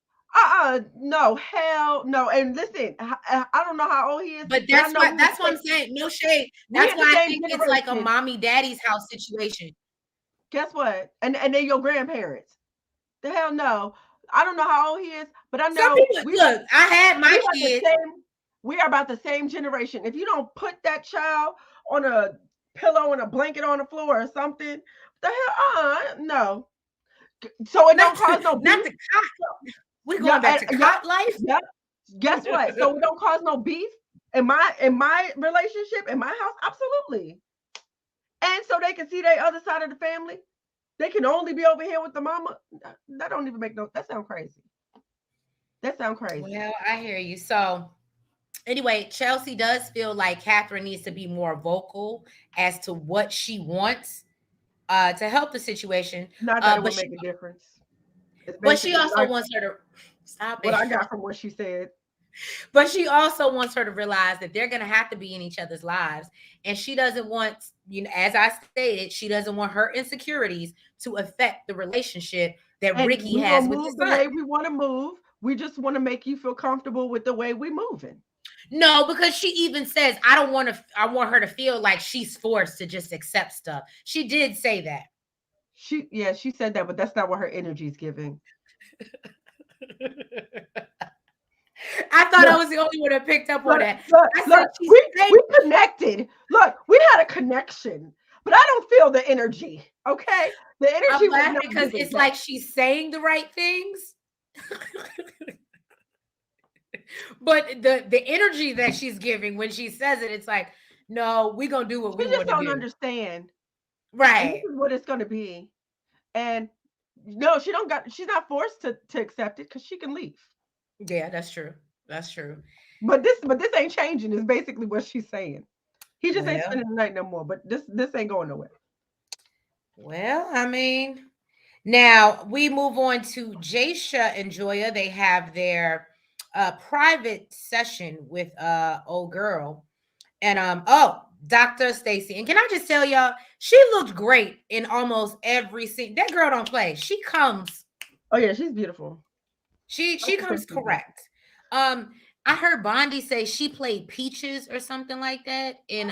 no, hell no. And listen, I don't know how old he is, But but I that's know what that's what I'm saying. No shade. we That's in the why I same think it's like a generation. mommy daddy's house situation. Guess what? And they're your grandparents. The hell no. I don't know how old he is, but I Some know people look, I had my we are the kids. same. We are about the same generation. If you don't put that child on a pillow and a blanket on the floor or something, the hell, no. So it Not don't to, cause no not beef. the cot. We're Yeah, going back to yeah, cot life. yep. Guess what? So it don't cause no beef in my relationship in my house. Absolutely. And so they can see the other side of the family. They can only be over here with the mama. That don't even make no. That sound crazy. That sound crazy. Well, I hear you. So anyway, Chelsea does feel like Catherine needs to be more vocal as to what she wants to help the situation. Not that it But would she make a difference. It's but she basically also wants her to stop what it. I got from what she said. But she also wants her to realize that they're going to have to be in each other's lives. And she doesn't want, as I stated, she doesn't want her insecurities to affect the relationship that And Ricky we has gonna with the move the son. way we want to move. We just want to make you feel comfortable with the way we moving. No, because she even says, I want her to feel like she's forced to just accept stuff. She did say that. She said that, but that's not what her energy is giving. I thought I Look, was the only one that picked up on look, that. look, I said look. she's saying, We connected. Look, we had a connection, but I don't feel the energy. Okay, the I'm energy was laughing not because giving it's that. like she's saying the right things. But the energy that she's giving when she says it, it's like, no, we're gonna do what She we just want to don't do. understand, and this Right. is what it's going to be. And no, she don't got. She's not forced to accept it because she can leave. Yeah, that's true. That's true. But this ain't changing. Is basically what she's saying. He just ain't Well, spending the night no more. But this ain't going nowhere. I mean, now we move on to Jasha and Joya. They have their private session with old girl. And Dr. Stacy. And can I just tell y'all, she looked great in almost every scene. That girl don't play. She comes, Oh yeah, she's beautiful. she Dr. comes Stacey's beautiful. correct. Um, I heard Bondi say she played Peaches or something like that in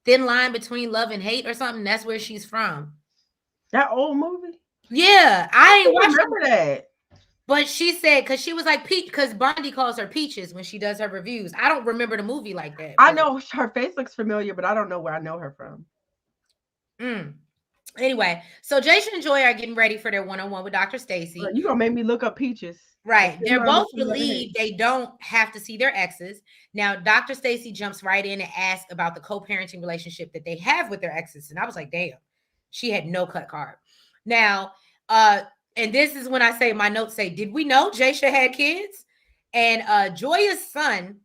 Thin Line Between Love and Hate or something. That's where she's from. That old movie. Yeah, I I ain't don't watched it, remember that. but she said because she was like Peach because Bondi calls her Peaches when she does her reviews. I don't remember the movie like that, I but know her face looks familiar, but I don't know where I know her from. mm. Anyway, so Jason and Joy are getting ready for their one-on-one with Dr. Stacy. You gonna make me look up Peaches and Right. Thin They're Line both Between Love and Hate. believe they don't have to see their exes. Now, Dr. Stacy jumps right in and asks about the co-parenting relationship that they have with their exes. And I was like, damn, she had no cut card. Now, uh, And this is when I say my notes say, did we know Jasha had kids? And Joya's son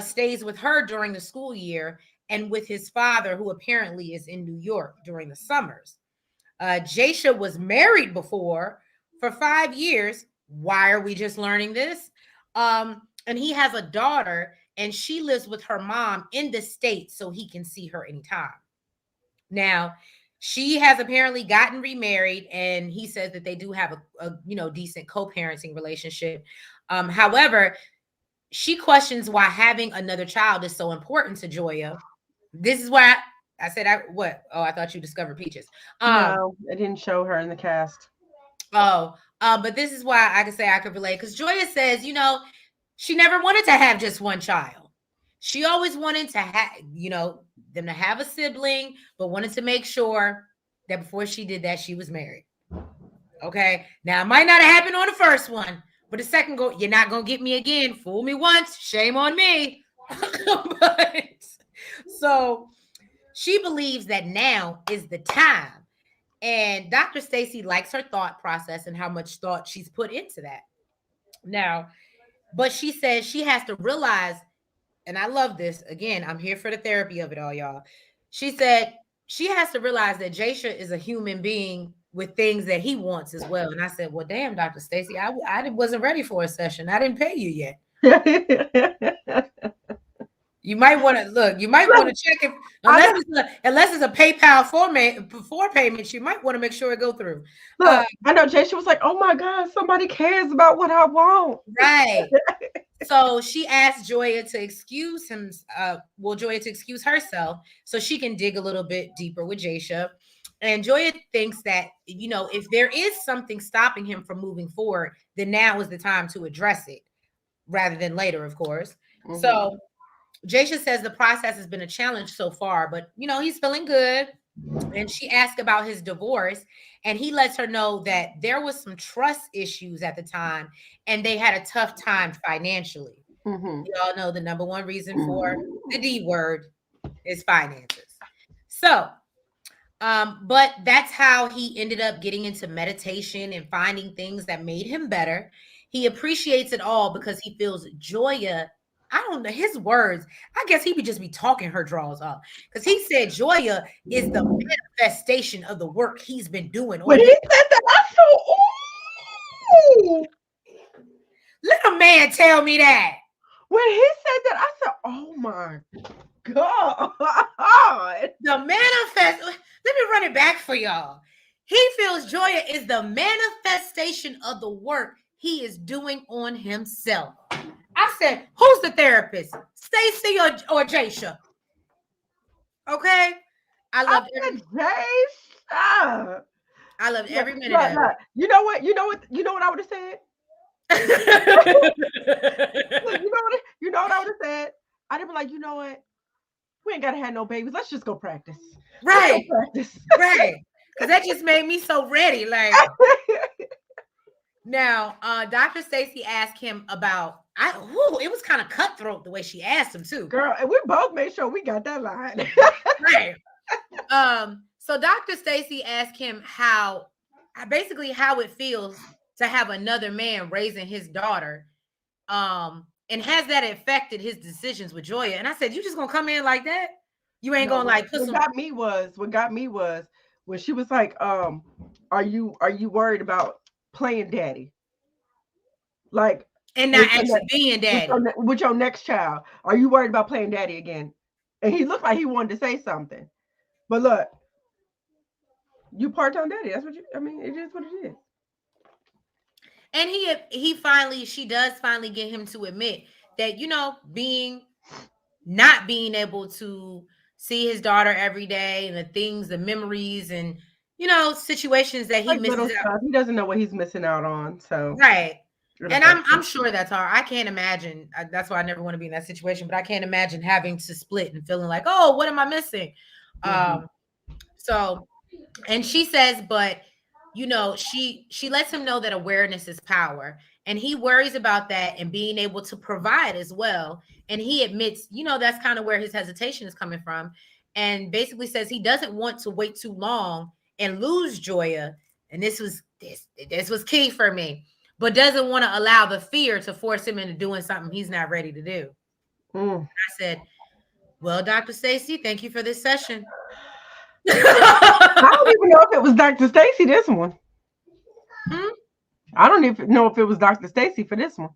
stays with her during the school year and with his father, who apparently is in New York during the summers. Jasha was married before for 5 years. Why are we just learning this? And he has a daughter, and she lives with her mom in the States so he can see her anytime. Now, she has apparently gotten remarried, and he says that they do have a decent co-parenting relationship. However, she questions why having another child is so important to Joya. This is why I said I what? Oh, I thought you discovered Peaches. No, it didn't show her in the cast. But this is why I can say I could relate, because Joya says, she never wanted to have just one child. She always wanted to have, them to have a sibling, but wanted to make sure that before she did that, she was married. Okay. Now it might not have happened on the first one, but the second go, you're not gonna get me again. Fool me once, shame on me. But, so she believes that now is the time. And Dr. Stacy likes her thought process and how much thought she's put into that. Now, but she says she has to realize, and I love this. Again, I'm here for the therapy of it all, y'all. She said she has to realize that Jasha is a human being with things that he wants as well. And I said, well, damn, Dr. Stacy, I wasn't ready for a session. I didn't pay you yet. You might want to look. You might want to check if unless it's a PayPal format before payments. You might want to make sure it go through. Look, I know Jasha was like, "Oh my God, somebody cares about what I want." Right. So she asked Joya to excuse him. Joya to excuse herself so she can dig a little bit deeper with Jasha. And Joya thinks that if there is something stopping him from moving forward, then now is the time to address it, rather than later, of course. Mm-hmm. So Jasha says the process has been a challenge so far, but he's feeling good. And she asked about his divorce, and he lets her know that there was some trust issues at the time, and they had a tough time financially. Mm-hmm. You all know the number one reason for the D word is finances. So, but that's how he ended up getting into meditation and finding things that made him better. He appreciates it all because he feels Joya. I don't know his words. I guess he would just be talking her draws up, because he said Joya is the manifestation of the work he's been doing. When he said that, I said, "Ooh!" Let a man tell me that. When he said that, I said, "Oh my God!" The manifest. Let me run it back for y'all. He feels Joya is the manifestation of the work he is doing on himself. I said, who's the therapist? Stacy or Jasha? Okay. I love Jasha. I loved every minute of it. You know what I would have said? you know what I would have said? I'd have been like, you know what? We ain't gotta have no babies. Let's just go practice. Right. Right. Because that just made me so ready. Like now, Dr. Stacy asked him about it was kind of cutthroat the way she asked him too. Girl, and we both made sure we got that line. Right. So Dr. Stacy asked him how it feels to have another man raising his daughter. And has that affected his decisions with Joya? And I said, you just gonna come in like that? You ain't gonna like put what got me was when she was like, are you worried about playing daddy? Like, and not actually being daddy. With your next child. Are you worried about playing daddy again? And he looked like he wanted to say something. But look, you part-time daddy. That's what it is what it is. And she does finally get him to admit that, not being able to see his daughter every day and the memories and, situations that he misses out. He doesn't know what he's missing out on. So right. And I'm sure that's hard. I can't imagine. That's why I never want to be in that situation, but I can't imagine having to split and feeling like, oh, what am I missing? Mm-hmm. So, and she says, but she lets him know that awareness is power, and he worries about that and being able to provide as well. And he admits, that's kind of where his hesitation is coming from, and basically says he doesn't want to wait too long and lose Joya. And this was this was key for me, but doesn't want to allow the fear to force him into doing something he's not ready to do. I said, well, Dr. Stacy, thank you for this session. I don't even know if it was Dr. Stacy this one. I don't even know if it was Dr. Stacy for this one.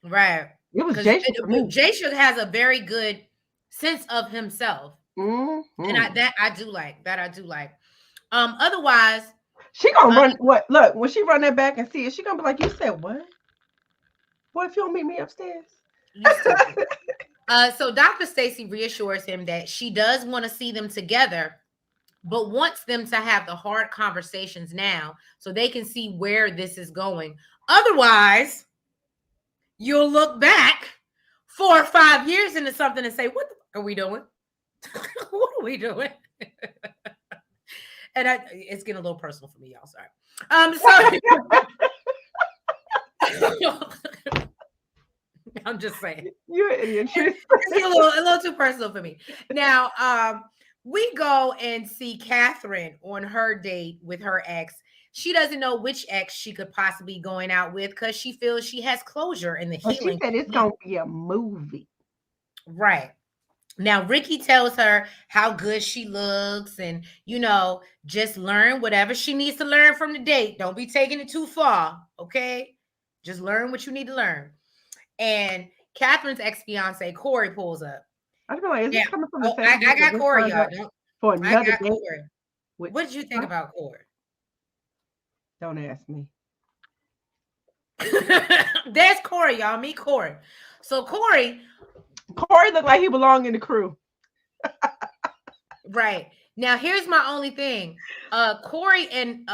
Right. It was Jay Shook for me. Jay Shook has a very good sense of himself. And I do like. Otherwise, she gonna run what? Look, when she run that back and see it, she gonna be like, "You said what? Boy, if you don't meet me upstairs." So Dr. Stacy reassures him that she does want to see them together, but wants them to have the hard conversations now so they can see where this is going. Otherwise, you'll look back 4 or 5 years into something and say, what the fuck are we doing? What are we doing? And it's getting a little personal for me, y'all. Sorry. I'm just saying. You're an idiot. It's a little too personal for me. Now, we go and see Catherine on her date with her ex. She doesn't know which ex she could possibly be going out with because she feels she has closure in the healing. She said it's going to be a movie. Right. Now, Ricky tells her how good she looks and, just learn whatever she needs to learn from the date. Don't be taking it too far, okay? Just learn what you need to learn. And Catherine's ex-fiance, Corey, pulls up. I was like, is this coming from the same I got Corey, y'all. For another date? What did you think about Corey? Don't ask me. There's Corey, y'all. Meet Corey. So Corey looked like he belonged in the crew. Right. Now, here's my only thing. Corey and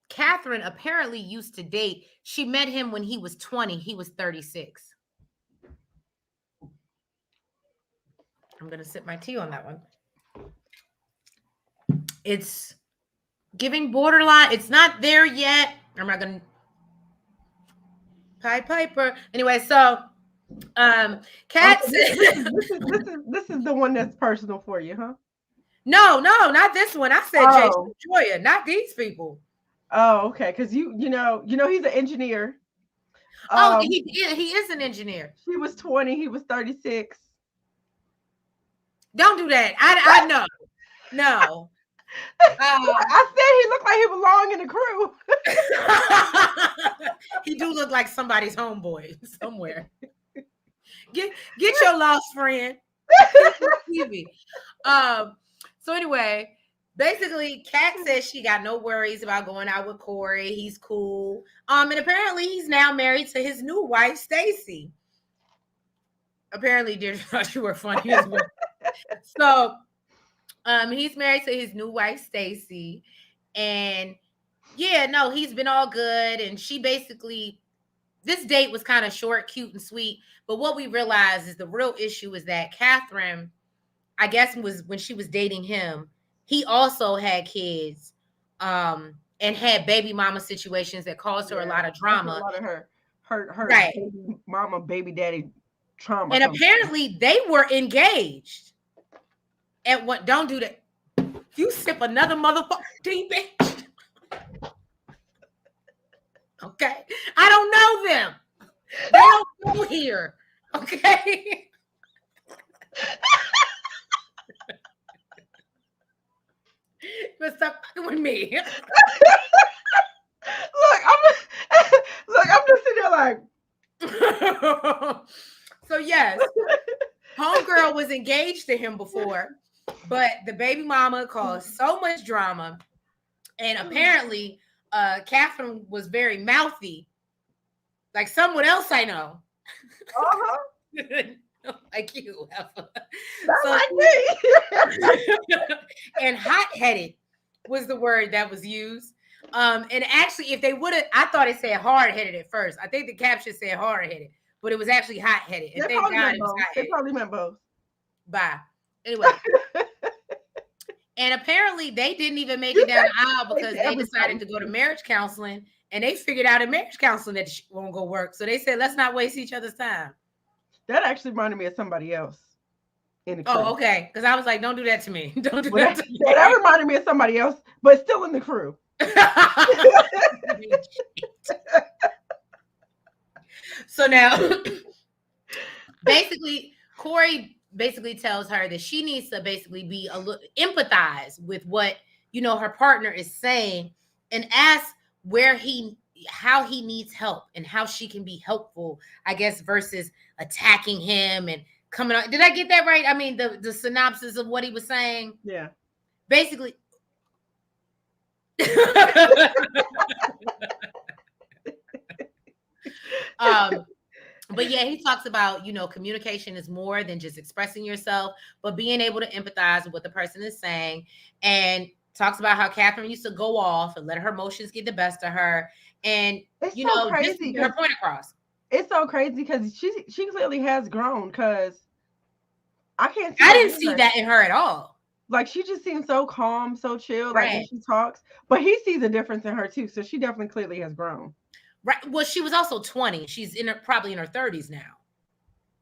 Catherine apparently used to date. She met him when he was 20. He was 36. I'm going to sip my tea on that one. It's giving borderline. It's not there yet. I'm not going to. Piper. Anyway, so Kat this is the one that's personal for you, huh? No, not this one. I said Jason Joya, not these people. Oh, okay. Because you know he's an engineer. He is an engineer. She was 20. He was 36. Don't do that. I know. No. I said he looked like he belonged in the crew. He do look like somebody's homeboy somewhere. Get your lost friend. TV. So anyway, basically, Kat says she got no worries about going out with Corey. He's cool. And apparently he's now married to his new wife, Stacy. Apparently, dear, thought you were funny as well. So he's married to his new wife, Stacy. And he's been all good. And she basically, this date was kind of short, cute, and sweet. But what we realized is the real issue is that Catherine, I guess, was when she was dating him, he also had kids and had baby mama situations that caused her a lot of drama. A lot of her right. Baby mama, baby daddy trauma. And apparently they were engaged. And what? Don't do that. You sip another motherfucking tea, bitch. Okay. I don't know them. They don't go here. Okay. But stop fucking with me. I'm just sitting there like. So yes, homegirl was engaged to him before, but the baby mama caused so much drama, and apparently, Catherine was very mouthy, like someone else I know. Like you, like me. And hot-headed was the word that was used. And actually, if they would have, I thought it said hard-headed at first. I think the caption said hard-headed, but it was actually hot-headed. And thank God it was hot-headed. They probably meant both. Bye. Anyway. And apparently they didn't even make it down the aisle because they decided to go to marriage counseling, and they figured out in marriage counseling that it won't go work. So they said, let's not waste each other's time. That actually reminded me of somebody else. Oh, okay. Because I was like, don't do that to me. Don't do that to me. That reminded me of somebody else, but still in the crew. So now, basically, Corey basically tells her that she needs to basically be a little empathize with what her partner is saying, and ask where how he needs help and how she can be helpful, I guess, versus attacking him and coming on. Did I get that right? I mean, the synopsis of what he was saying. Yeah. Basically. um but yeah, he talks about, communication is more than just expressing yourself, but being able to empathize with what the person is saying. And talks about how Catherine used to go off and let her emotions get the best of her. And, It's so just to crazy get her because point across. it's so crazy because she clearly has grown, because I can't see I that didn't in see her. that in her at all. Like, she just seems so calm, so chill, like when Right. she talks. But he sees a difference in her too, so she definitely clearly has grown. Right. Well, she was also 20. She's probably in her 30s now.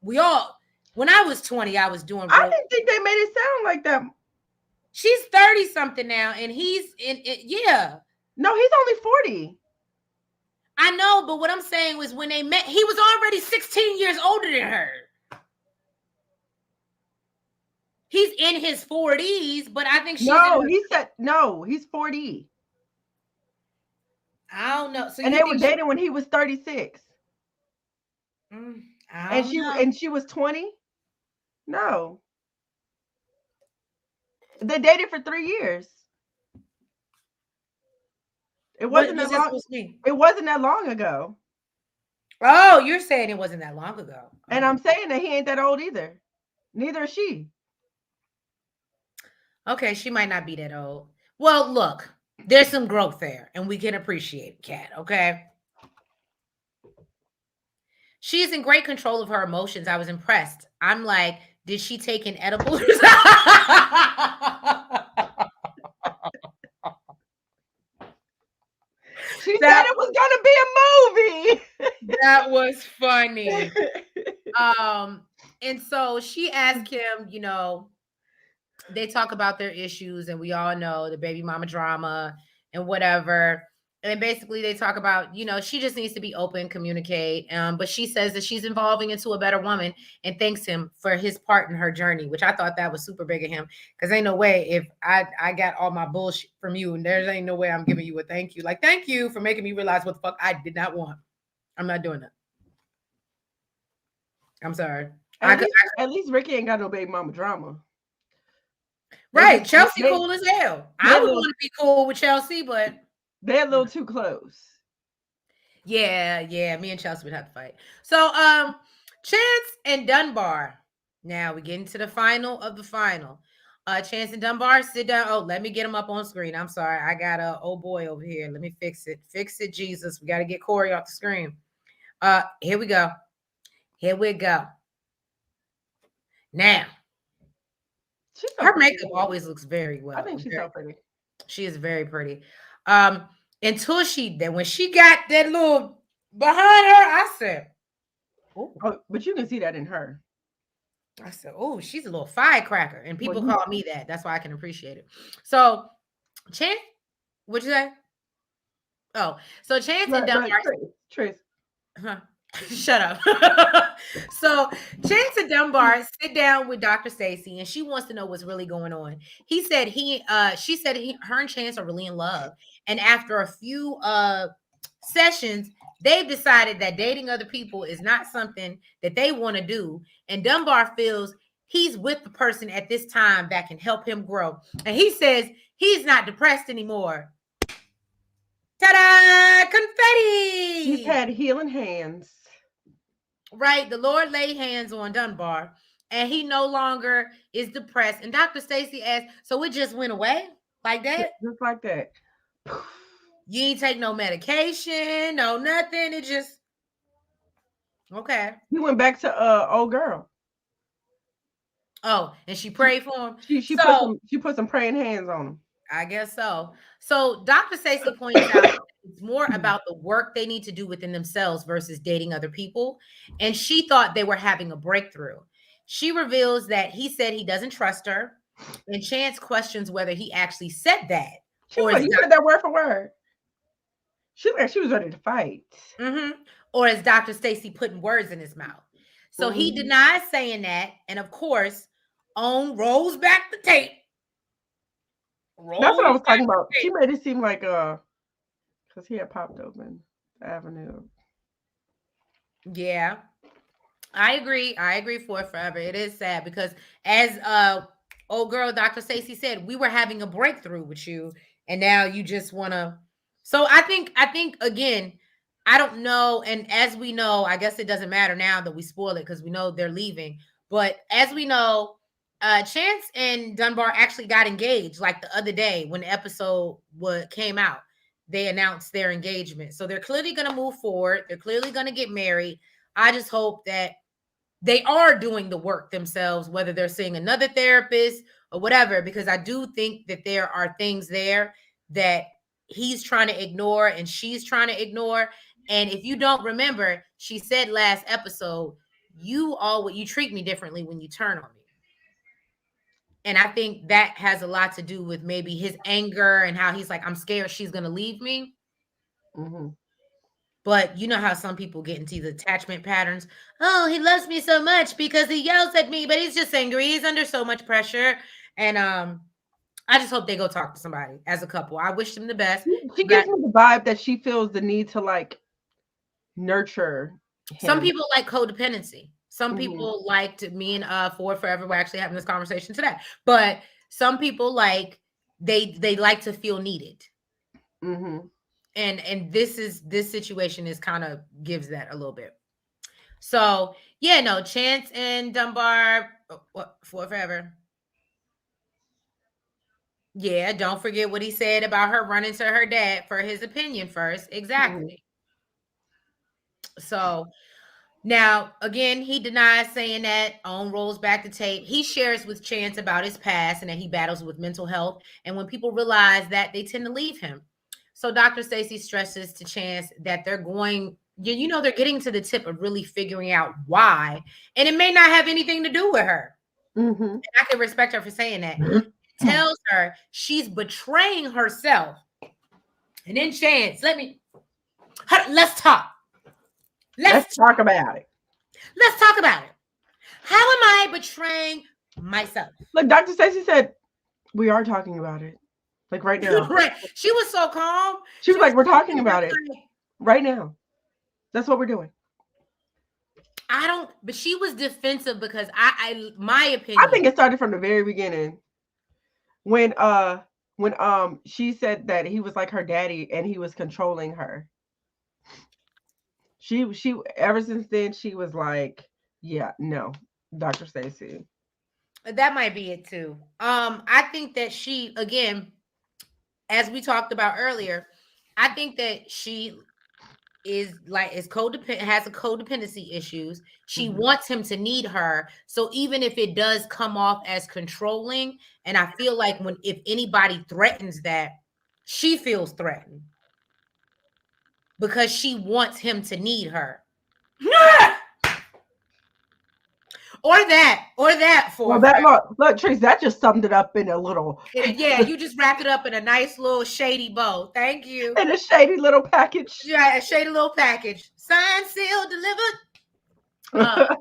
When I was 20, I was doing I real. didn't think they made it sound like that. She's 30 something now, and he's in it. Yeah. No, he's only 40. I know, but what I'm saying was when they met, he was already 16 years older than her. He's in his 40s, but I think she's in No, her. he said no, he's 40. I don't know. So And you they were think dating when he was 36. I And don't know. she was 20? No. They dated for 3 years. It What wasn't was that that long. supposed to mean? It wasn't that long ago. Oh, you're saying it wasn't that long ago. And I'm saying that he ain't that old either. Neither is she. Okay, she might not be that old. Well, look, there's some growth there, and we can appreciate it, Kat. Okay. She's in great control of her emotions. I was impressed. I'm like, did she take an edible? She said that it was gonna be a movie. that was funny. And so she asked him, they talk about their issues, and we all know the baby mama drama and whatever. And basically they talk about, she just needs to be open, communicate. But she says that she's evolving into a better woman, and thanks him for his part in her journey, which I thought that was super big of him. Because ain't no way, if I got all my bullshit from you, and there ain't no way I'm giving you a thank you. Like, thank you for making me realize what the fuck I did not want. I'm not doing that. I'm sorry. At least Ricky ain't got no baby mama drama. Right. Chelsea cool as hell. I would want to be cool with Chelsea, but they're a little too close. Yeah, me and Chelsea would have to fight. So, Chance and Dunbar. Now we get into the final of the final. Chance and Dunbar, sit down. Oh, let me get him up on screen. I'm sorry. I got a old boy over here. Let me fix it. Fix it, Jesus. We got to get Corey off the screen. Here we go. Here we go. Now, her makeup always looks very well. I think she's so pretty. She is very pretty. Until when she got that little behind her, I said, "Oh, but you can see that in her." I said, "Oh, she's a little firecracker," and people call me that. That's why I can appreciate it. So, Chance, what'd you say? Oh, so Chance and Dunbar. Trace. Huh. Shut up. So Chance and Dunbar sit down with Dr. Stacy, and she wants to know what's really going on. She said her and Chance are really in love. And after a few sessions, they've decided that dating other people is not something that they want to do. And Dunbar feels he's with the person at this time that can help him grow. And he says he's not depressed anymore. Ta-da! Confetti! He's had healing hands. Right. The Lord laid hands on Dunbar, and he no longer is depressed. And Dr. Stacy asked, so it just went away like that? Just like that. You ain't take no medication, no nothing. It just okay. He went back to old girl. Oh, and she prayed for him. She put some praying hands on him. I guess so. So Dr. Stacy points out it's more about the work they need to do within themselves versus dating other people. And she thought they were having a breakthrough. She reveals that he said he doesn't trust her. And Chance questions whether he actually said that She was Or like, is you said that word for word. She was ready to fight. or is Dr. Stacy putting words in his mouth? So he denies saying that, and of course, OWN rolls back the tape. That's what I was talking about. She made it seem like because he had popped open the avenue. Yeah, I agree. I agree for it forever. It is sad because as old girl Dr. Stacy said, we were having a breakthrough with you, and now you just wanna. So I think again, I don't know, and as we know, I guess it doesn't matter now that we spoil it because we know they're leaving. But as we know, Chance and Dunbar actually got engaged like the other day when the episode came out. They announced their engagement, so they're clearly going to move forward. They're clearly going to get married. I just hope that they are doing the work themselves, whether they're seeing another therapist or whatever, because I do think that there are things there that he's trying to ignore and she's trying to ignore. And if you don't remember, she said last episode, you treat me differently when you turn on me. And I think that has a lot to do with maybe his anger and how he's like, I'm scared she's going to leave me. But you know how some people get into these attachment patterns. Oh, he loves me so much because he yells at me, but he's just angry. He's under so much pressure. And I just hope they go talk to somebody as a couple. I wish them the best. She gives me the vibe that she feels the need to like nurture him. Some people like codependency. Some people liked me and Ford Forever. We're actually having this conversation today. But some people like they like to feel needed. And this situation is kind of gives that a little bit. So yeah, no, Chance and Dunbar for forever. Yeah, don't forget what he said about her running to her dad for his opinion first. Exactly. So now again, he denies saying that. OWN rolls back the tape. He shares with Chance about his past and that he battles with mental health. And when people realize that, they tend to leave him. So Dr. Stacy stresses to Chance that they're getting to the tip of really figuring out why. And it may not have anything to do with her. And I can respect her for saying that. Tells her she's betraying herself. And then Chance, let's talk. Let's talk about it. Let's talk about it. How am I betraying myself? Look, Dr. Stacy said, we are talking about it. Like right now. Right. She was so calm. She was like, we're talking about it right now. That's what we're doing. But she was defensive because my opinion. I think it started from the very beginning. When she said that he was like her daddy and he was controlling her. She ever since then she was like, yeah, no, Dr. Stacy. That might be it too. I think that she, again, as we talked about earlier, I think that she is codependent, has a codependency issues. She wants him to need her. So even if it does come off as controlling, and I feel like if anybody threatens that, she feels threatened because she wants him to need her. Or that for look, Trace, that just summed it up in a little. Yeah, you just wrapped it up in a nice little shady bow. Thank you. In a shady little package. Yeah, a shady little package. Signed, sealed, delivered.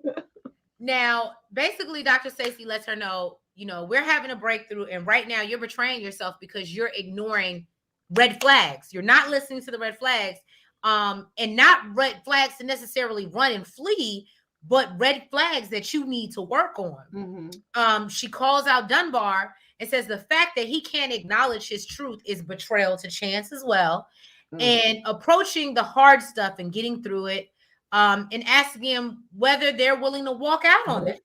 Now, basically, Dr. Stacy lets her know, we're having a breakthrough, and right now you're betraying yourself because you're ignoring red flags. You're not listening to the red flags, and not red flags to necessarily run and flee, but red flags that you need to work on. She calls out Dunbar and says the fact that he can't acknowledge his truth is betrayal to Chance as well. And approaching the hard stuff and getting through it, and asking him whether they're willing to walk out on it.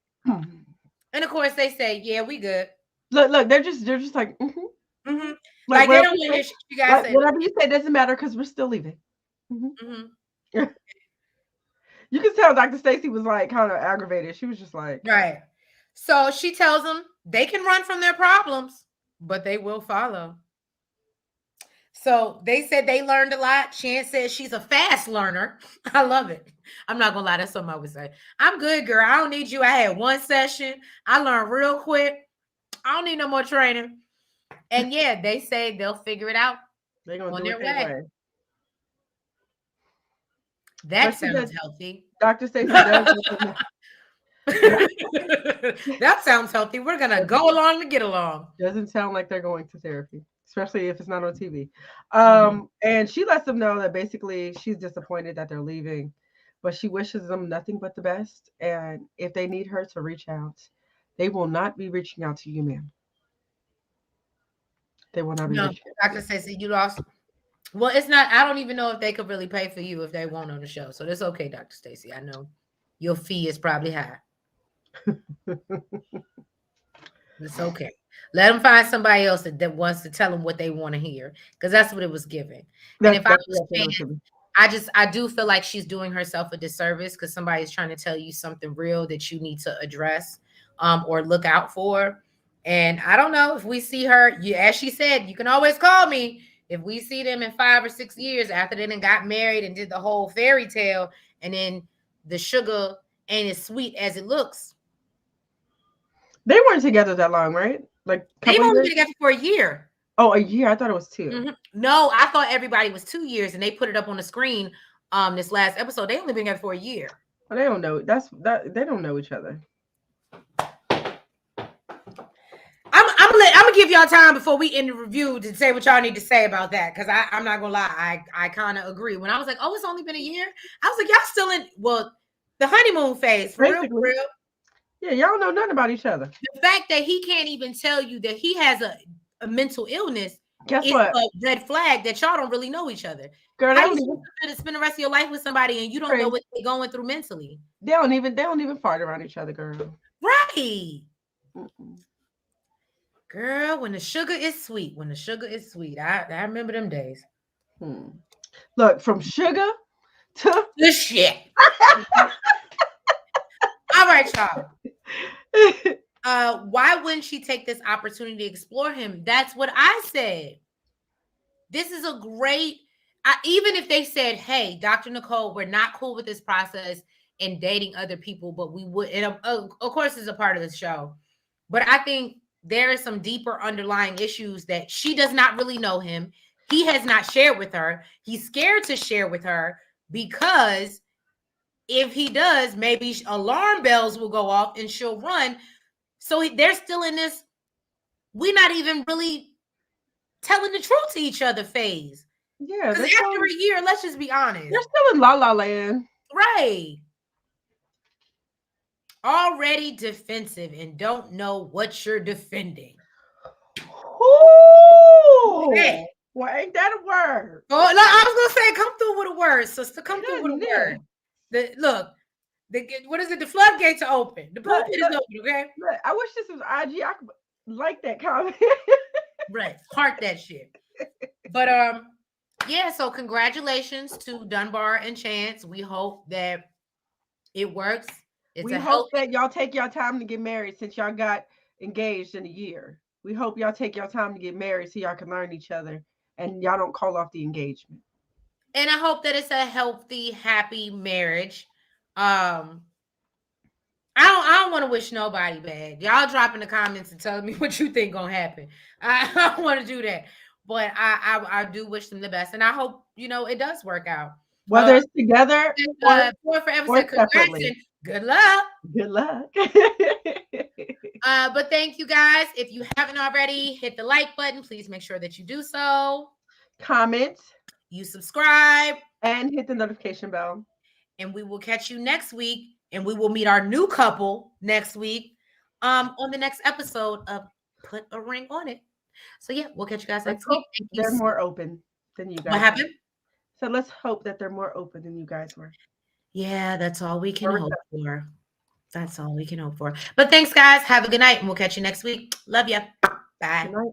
And of course they say, yeah, we good. Look, they're just like, Like they don't want to hear you guys say whatever you say doesn't matter because we're still leaving. You can tell Dr. Stacy was like kind of aggravated. She was just like, right. So she tells them they can run from their problems, but they will follow. So they said they learned a lot. Chance says she's a fast learner. I love it. I'm not gonna lie, that's something I would say. I'm good, girl. I don't need you. I had one session. I learned real quick. I don't need no more training. And yeah, they say they'll figure it out They're gonna on do it their their way. way. That But she sounds does. healthy. Dr. Stacy does let them know. That sounds healthy. We're gonna go along to get along. Doesn't sound like they're going to therapy, especially if it's not on TV. Mhm. And she lets them know that basically she's disappointed that they're leaving, but she wishes them nothing but the best. And if they need her to reach out, they will not be reaching out to you, ma'am. They will not be No, reaching out to Dr. you. Stacey, you lost. Well, it's not. I don't even know if they could really pay for you if they won't on the show. So that's okay, Dr. Stacey. I know your fee is probably high. It's okay. Let them find somebody else that wants to tell them what they want to hear, because that's what it was given. And if I That's was exactly paying, what it should be. I do feel like she's doing herself a disservice because somebody's trying to tell you something real that you need to address, or look out for. And I don't know if we see her. You, as she said, you can always call me if we see them in 5 or 6 years after they then got married and did the whole fairy tale, and then the sugar ain't as sweet as it looks. They weren't together that long, right? Like a They've couple only years? been together for a year. Oh, a year. I thought it was 2. No, I thought everybody was 2 years, and they put it up on the screen. This last episode, they only been together for a year. But they don't know. That they don't know each other. I'm gonna give y'all time before we end the review to say what y'all need to say about that, because I'm not gonna lie, I kind of agree. When I was like, oh, it's only been a year, I was like, y'all still in the honeymoon phase for real, for Basically, real. yeah, y'all don't know nothing about each other. The fact that he can't even tell you that he has a mental illness Guess is what, a red flag that y'all don't really know each other. girl? How you supposed to spend the rest of your life with somebody and you don't know Crazy. what they're going through mentally? They don't even fart around each other, girl. Right. Mm-mm. Girl, when the sugar is sweet, when the sugar is sweet. I remember them days. Hmm. Look, from sugar to The shit. All right, y'all. Why wouldn't she take this opportunity to explore him? That's what I said. This is a great, even if they said, hey, Dr. Nicole, we're not cool with this process and dating other people, but we would, and of course, it's a part of the show. But I think there are some deeper underlying issues that she does not really know him. He has not shared with her. He's scared to share with her because if he does, maybe alarm bells will go off and she'll run. So they're still in this, we're not even really telling the truth to each other phase. yeah, Because after a year, let's just be honest. they're still in La La Land. Right. Already defensive and don't know what you're defending. Ooh, Hey. well, ain't that a word? Oh, no, I was gonna say, come through with a word, sister. Come through with a word. Goodness. Look, what is it? The floodgates are open. The pulpit is open. Okay. Look, I wish this was IG. I could like that comment. Right. Heart that shit. But yeah. So congratulations to Dunbar and Chance. We hope that it works. It's We a hope healthy. that y'all take your time to get married since y'all got engaged in a year. We hope y'all take your time to get married so y'all can learn each other and y'all don't call off the engagement. And I hope that it's a healthy, happy marriage. Um, I don't want to wish nobody bad. Y'all drop in the comments and tell me what you think gonna happen. I don't want to do that, but I do wish them the best, and I hope it does work out. Whether it's together Poor Forever or said congrats separately. and good luck. Good luck. But thank you guys. If you haven't already, hit the like button. Please make sure that you do so. Comment. You subscribe. And hit the notification bell. And we will catch you next week. And we will meet our new couple next week on the next episode of Put a Ring on It. So yeah, we'll catch you guys next week. They're more open than you guys. What happened? So let's hope that they're more open than you guys were. Yeah, that's all we can hope for. That's all we can hope for. But thanks, guys. Have a good night, and we'll catch you next week. Love you. Bye. Good night.